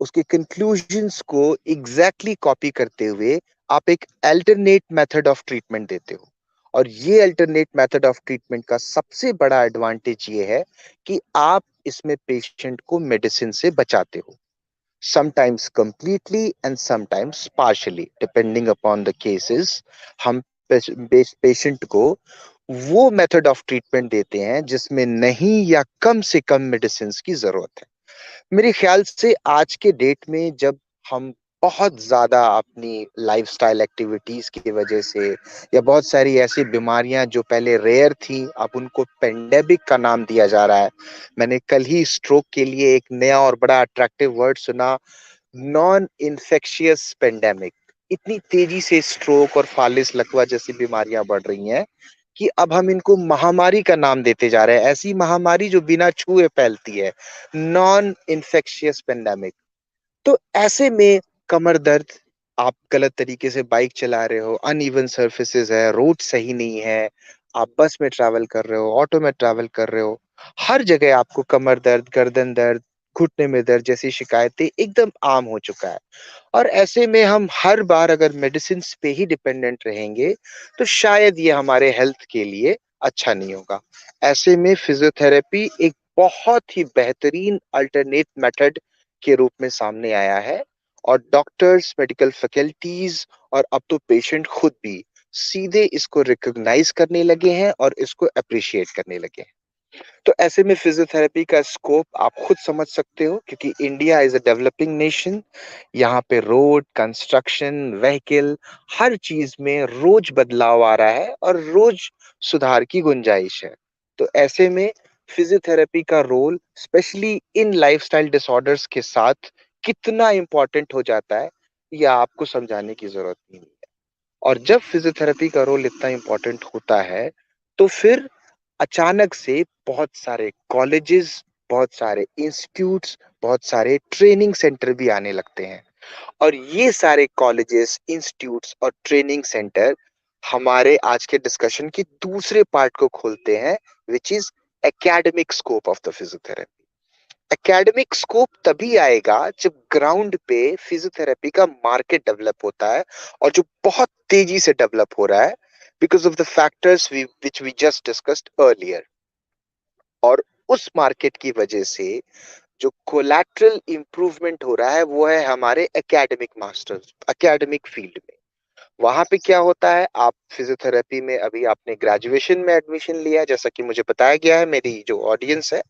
उसके कंक्लूजन्स को एग्जैक्टली कॉपी करते हुए आप एक अल्टरनेट मेथड ऑफ ट्रीटमेंट देते हो। और ये अल्टरनेट मेथड ऑफ ट्रीटमेंट का सबसे बड़ा एडवांटेज ये है कि आप इसमें पेशेंट को मेडिसिन से बचाते हो, sometimes completely and sometimes partially depending upon the cases। हम पेशेंट को वो मेथड ऑफ ट्रीटमेंट देते हैं जिसमें नहीं या कम से कम मेडिसिन की जरूरत है। मेरे ख्याल से आज के डेट में जब हम बहुत ज़्यादा अपनी लाइफ़स्टाइल एक्टिविटीज़ की वजह से या बहुत सारी ऐसी बीमारियां जो पहले रेयर थी, अब उनको पेंडेमिक का नाम दिया जा रहा है। मैंने कल ही स्ट्रोक के लिए एक नया और बड़ा अट्रैक्टिव वर्ड सुना, नॉन इन्फेक्शियस पेंडेमिक। इतनी तेजी से स्ट्रोक और फालिस लकवा जैसी बीमारियां बढ़ रही हैं कि अब हम इनको महामारी का नाम देते जा रहे हैं, ऐसी महामारी जो बिना छुए फैलती है, नॉन इन्फेक्शियस पेंडेमिक। तो ऐसे में कमर दर्द, आप गलत तरीके से बाइक चला रहे हो, अनइवन सर्फेसेस है, रोड सही नहीं है, आप बस में ट्रैवल कर रहे हो, ऑटो में ट्रैवल कर रहे हो, हर जगह आपको कमर दर्द, गर्दन दर्द, घुटने में दर्द जैसी शिकायतें एकदम आम हो चुका है। और ऐसे में हम हर बार अगर मेडिसिन पे ही डिपेंडेंट रहेंगे तो शायद ये हमारे हेल्थ के लिए अच्छा नहीं होगा। ऐसे में फिजियोथेरेपी एक बहुत ही बेहतरीन अल्टरनेट मेथड के रूप में सामने आया है, और डॉक्टर्स, मेडिकल फैकल्टीज और अब तो पेशेंट खुद भी सीधे इसको रिकॉग्नाइज करने लगे हैं और इसको अप्रिशिएट करने लगे हैं। तो ऐसे में फिजियोथेरेपी का स्कोप आप खुद समझ सकते हो, क्योंकि India is a developing nation. यहाँ पे रोड कंस्ट्रक्शन, व्हीकल, हर चीज में रोज बदलाव आ रहा है और रोज सुधार की गुंजाइश है। तो ऐसे में फिजियोथेरेपी का role specially in lifestyle disorders के साथ कितना इंपॉर्टेंट हो जाता है, यह आपको समझाने की जरूरत नहीं है। और जब फिजियोथेरेपी का रोल इतना इंपॉर्टेंट होता है तो फिर अचानक से बहुत सारे कॉलेजेस, बहुत सारे इंस्टीट्यूट्स, बहुत सारे ट्रेनिंग सेंटर भी आने लगते हैं। और ये सारे कॉलेजेस, इंस्टीट्यूट्स और ट्रेनिंग सेंटर हमारे आज के डिस्कशन की दूसरे पार्ट को खोलते हैं, which is academic scope of the physiotherapy. Academic scope तभी आएगा जब ग्राउंड पे फिजियोथेरेपी का मार्केट डेवलप होता है, और जो बहुत तेजी से डेवलप हो रहा है because of the factors which we just discussed earlier. और उस मार्केट की वजह से जो कोलैटरल इंप्रूवमेंट हो रहा है वो है हमारे एकेडमिक मास्टर्स, एकेडमिक फील्ड में। वहां पे क्या होता है, आप फिजियोथेरेपी में अभी आपने ग्रेजुएशन में एडमिशन लिया, जैसा कि मुझे बताया गया है, मेरी जो ऑडियंस है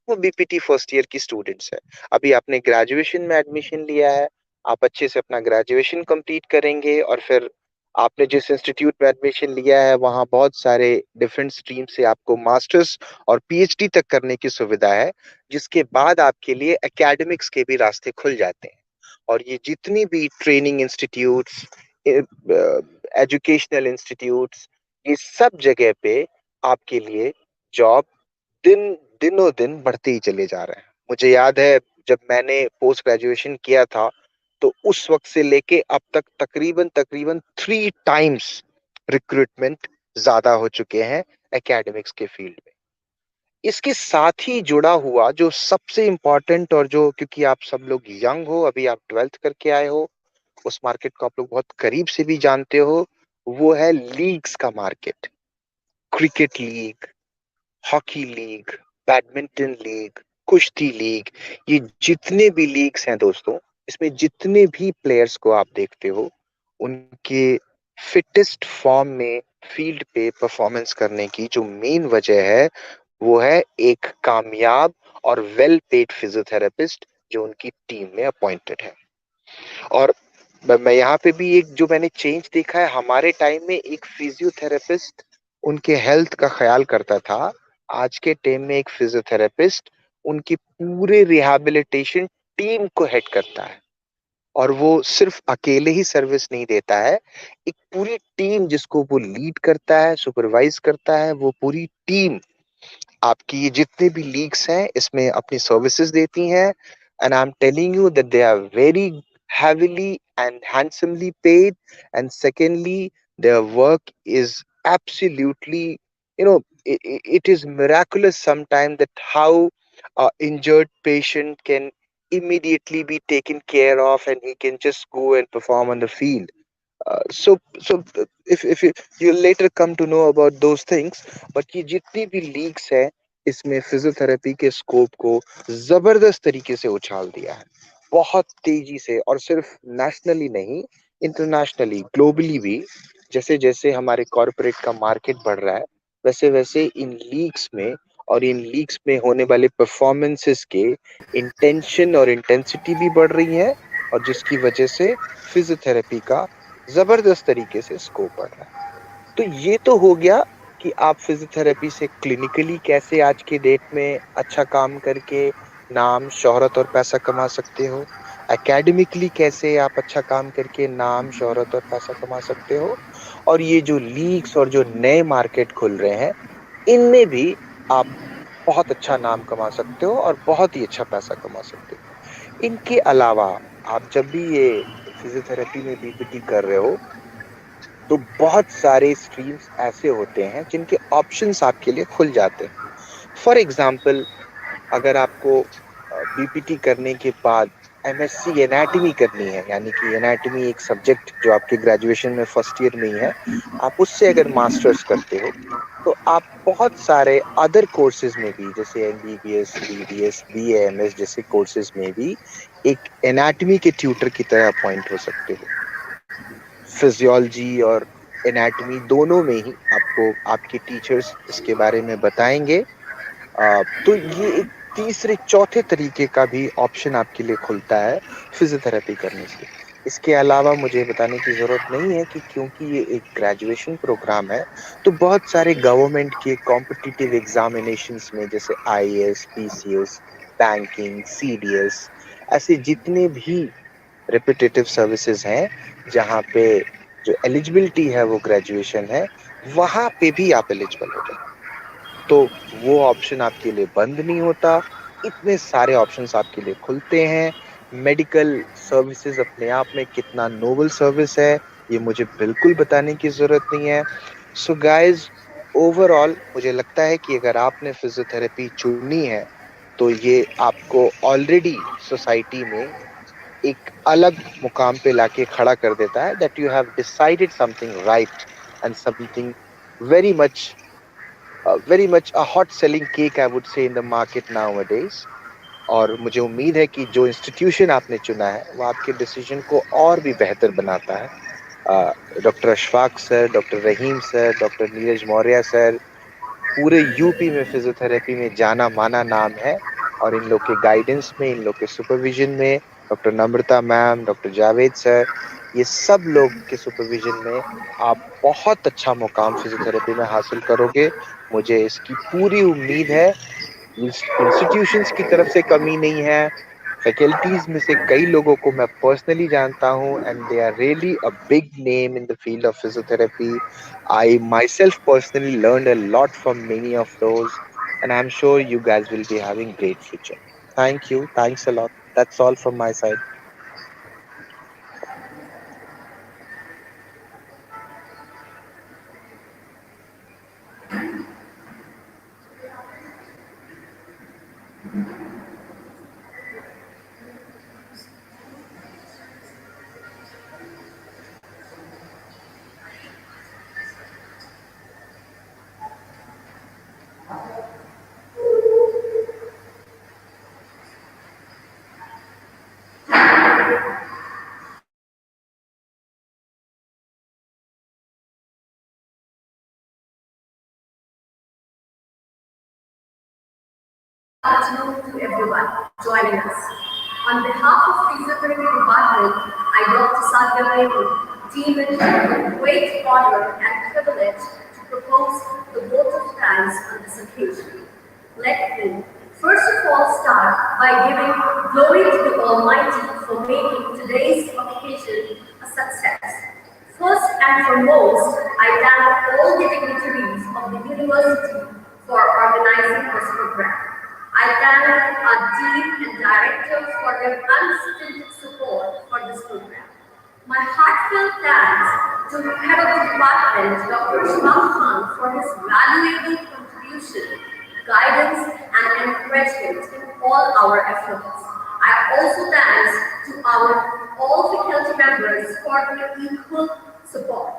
वो बीपीटी फर्स्ट ईयर की स्टूडेंट्स है। अभी आपने ग्रेजुएशन में एडमिशन लिया है, आप अच्छे से अपना ग्रेजुएशन कंप्लीट करेंगे और फिर आपने जिस इंस्टीट्यूट में एडमिशन लिया है वहाँ बहुत सारे डिफरेंट स्ट्रीम से आपको मास्टर्स और पीएचडी तक करने की सुविधा है, जिसके बाद आपके लिए एकेडमिक्स के भी रास्ते खुल जाते हैं। और ये जितनी भी ट्रेनिंग इंस्टीट्यूट्स, एजुकेशनल इंस्टीट्यूट्स, ये सब जगह पे आपके लिए जॉब दिन दिनों दिन बढ़ते ही चले जा रहे हैं। मुझे याद है जब मैंने पोस्ट ग्रेजुएशन किया था तो उस वक्त से लेके अब तक तकरीबन तकरीबन 3 टाइम्स रिक्रूटमेंट ज्यादा हो चुके हैं एकेडमिक्स के फील्ड में। इसके साथ ही जुड़ा हुआ जो सबसे इम्पोर्टेंट, और जो क्योंकि आप सब लोग यंग हो, अभी आप 12th करके आए हो, उस मार्केट को आप लोग बहुत करीब से भी जानते हो, वो है लीग्स का market. Cricket league, hockey league, badminton league, कुश्ती लीग, ये जितने भी लीग्स हैं दोस्तों, इसमें जितने भी प्लेयर्स को आप देखते हो उनके फिटेस्ट फॉर्म में फील्ड पे परफॉर्मेंस करने की जो मेन वजह है वो है एक कामयाब और वेल पेड फिजियोथेरेपिस्ट जो उनकी टीम में अपॉइंटेड है। और मैं यहाँ पे भी एक जो मैंने चेंज देखा है, हमारे टाइम में एक फिजियोथेरेपिस्ट उनके हेल्थ का ख्याल करता था, आज के टाइम में एक फिजियोथेरेपिस्ट उनकी पूरे रिहैबिलिटेशन टीम को हेड करता है। और वो सिर्फ अकेले ही सर्विस नहीं देता है, एक पूरी टीम जिसको वो लीड करता है, सुपरवाइज करता है, वो पूरी टीम आपकी ये जितने भी लीग्स हैं इसमें अपनी सर्विसेज देती हैं। And I am telling you that they are very heavily and handsomely paid, and secondly their work is absolutely, it is miraculous sometimes that how a injured patient can immediately be taken care of and he can just go and perform on the field. So if you later come to know about those things, but ये जितनी भी leagues है इसमें physiotherapy के scope को जबरदस्त तरीके से उछाल दिया है, बहुत तेजी से। और सिर्फ नेशनली नहीं, इंटरनेशनली, ग्लोबली भी। जैसे जैसे हमारे कॉरपोरेट का मार्केट बढ़ रहा है वैसे वैसे इन लीग्स में और इन लीग्स में होने वाले परफॉर्मेंसेस के इंटेंशन और इंटेंसिटी भी बढ़ रही है, और जिसकी वजह से फिजियोथेरेपी का जबरदस्त तरीके से स्कोप बढ़ रहा है। तो ये तो हो गया कि आप फिजियोथेरेपी से क्लिनिकली कैसे आज के डेट में अच्छा काम करके नाम, शोहरत और पैसा कमा सकते हो, एकेडमिकली कैसे आप अच्छा काम करके नाम, शोहरत और पैसा कमा सकते हो, और ये जो लीग्स और जो नए मार्केट खुल रहे हैं इनमें भी आप बहुत अच्छा नाम कमा सकते हो और बहुत ही अच्छा पैसा कमा सकते हो। इनके अलावा आप जब भी ये फिजियोथेरेपी में बीपीटी कर रहे हो तो बहुत सारे स्ट्रीम्स ऐसे होते हैं जिनके ऑप्शंस आपके लिए खुल जाते हैं। फॉर एग्जाम्पल, अगर आपको बीपीटी करने के बाद एमएससी एनाटॉमी करनी है, यानी कि एनाटॉमी एक सब्जेक्ट जो आपके ग्रेजुएशन में फर्स्ट ईयर में ही है, आप उससे अगर मास्टर्स करते हो तो आप बहुत सारे अदर कोर्सेज में भी, जैसे एमबीबीएस, बीडीएस, बीएएमएस जैसे कोर्सेज में भी एक एनाटॉमी के ट्यूटर की तरह अपॉइंट हो सकते हो। फिजियोलॉजी और एनाटॉमी दोनों में ही आपको आपके टीचर्स इसके बारे में बताएंगे। तो ये एक तीसरे चौथे तरीके का भी ऑप्शन आपके लिए खुलता है फिजियोथेरेपी करने से। इसके अलावा मुझे बताने की जरूरत नहीं है कि क्योंकि ये एक ग्रेजुएशन प्रोग्राम है तो बहुत सारे गवर्नमेंट के कॉम्पिटिटिव एग्जामिनेशंस में, जैसे आईएएस, पीसीएस, बैंकिंग, सीडीएस, ऐसे जितने भी रिपीटेटिव सर्विसेज हैं जहाँ पे जो एलिजिबिलिटी है वो ग्रेजुएशन है, वहां पे भी आप एलिजिबल हो जाते। तो वो ऑप्शन आपके लिए बंद नहीं होता, इतने सारे ऑप्शंस आपके लिए खुलते हैं। मेडिकल सर्विसेज अपने आप में कितना नोबल सर्विस है ये मुझे बिल्कुल बताने की जरूरत नहीं है। सो गाइस, ओवरऑल मुझे लगता है कि अगर आपने फिजियोथेरेपी चुनी है तो ये आपको ऑलरेडी सोसाइटी में एक अलग मुकाम पे लाके खड़ा कर देता है, that you have decided something right and something very much, very much a hot selling cake I would say in the market nowadays। और मुझे उम्मीद है कि जो इंस्टीट्यूशन आपने चुना है वो आपके डिसीजन को और भी बेहतर बनाता है। Doctor Ashfaq sir, doctor Rahim sir, doctor Neeraj Maurya sir, पूरे यूपी में फिजियोथेरेपी में जाना माना नाम है, और इन लोग के गाइडेंस में, इन लोग के सुपरविजन में, डॉक्टर नम्रता मैम, डॉक्टर जावेद सर, ये सब लोग के सुपरविजन में आप बहुत अच्छा मुकाम फिजियोथेरेपी में हासिल करोगे। मुझे इसकी पूरी उम्मीद है। इंस्टीट्यूशंस की तरफ से कमी नहीं है, फैकल्टीज में से कई लोगों को मैं पर्सनली जानता हूं and they are really a big name in the field of physiotherapy. I myself personally learned a lot from many of those, and I'm sure you guys will be having great future. Thank you. Thanks a lot. That's all from my side. Afternoon to everyone joining us. On behalf of Physiotherapy Department, I, Dr. Sadia Renu, deem it a great honor and privilege to propose the vote of thanks on this occasion. Let me first of all start by giving glory to the Almighty for making today's occasion a success. First and foremost, I thank all the dignitaries of the university for organizing this program. I thank our team and directors for their unstinted support for this program. My heartfelt thanks to the head of the department, Dr. Shmam Khan, for his valuable contribution, guidance, and encouragement in all our efforts. I also thanks to our all faculty members for their equal support.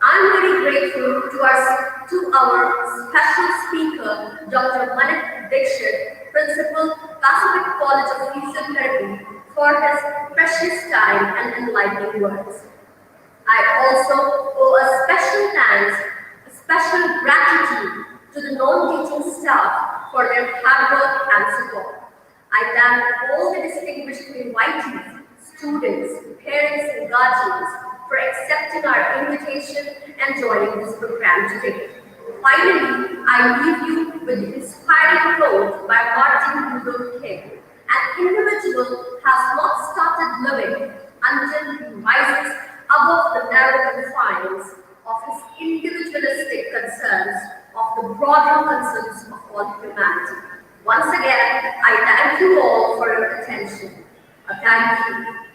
I'm very grateful to our special speaker, Dr. Manik Dixit, Principal, Pacific College of Physiotherapy, for his precious time and enlightening words. I also owe a special thanks, a special gratitude to the non-teaching staff for their hard work and support. I thank all the distinguished invitees, students, parents and guardians for accepting our invitation and joining this program today. Finally, I leave you with the inspiring quote by Martin Luther King. An individual has not started living until he rises above the narrow confines of his individualistic concerns of the broader concerns of all humanity. Once again, I thank you all for your attention. Thank you.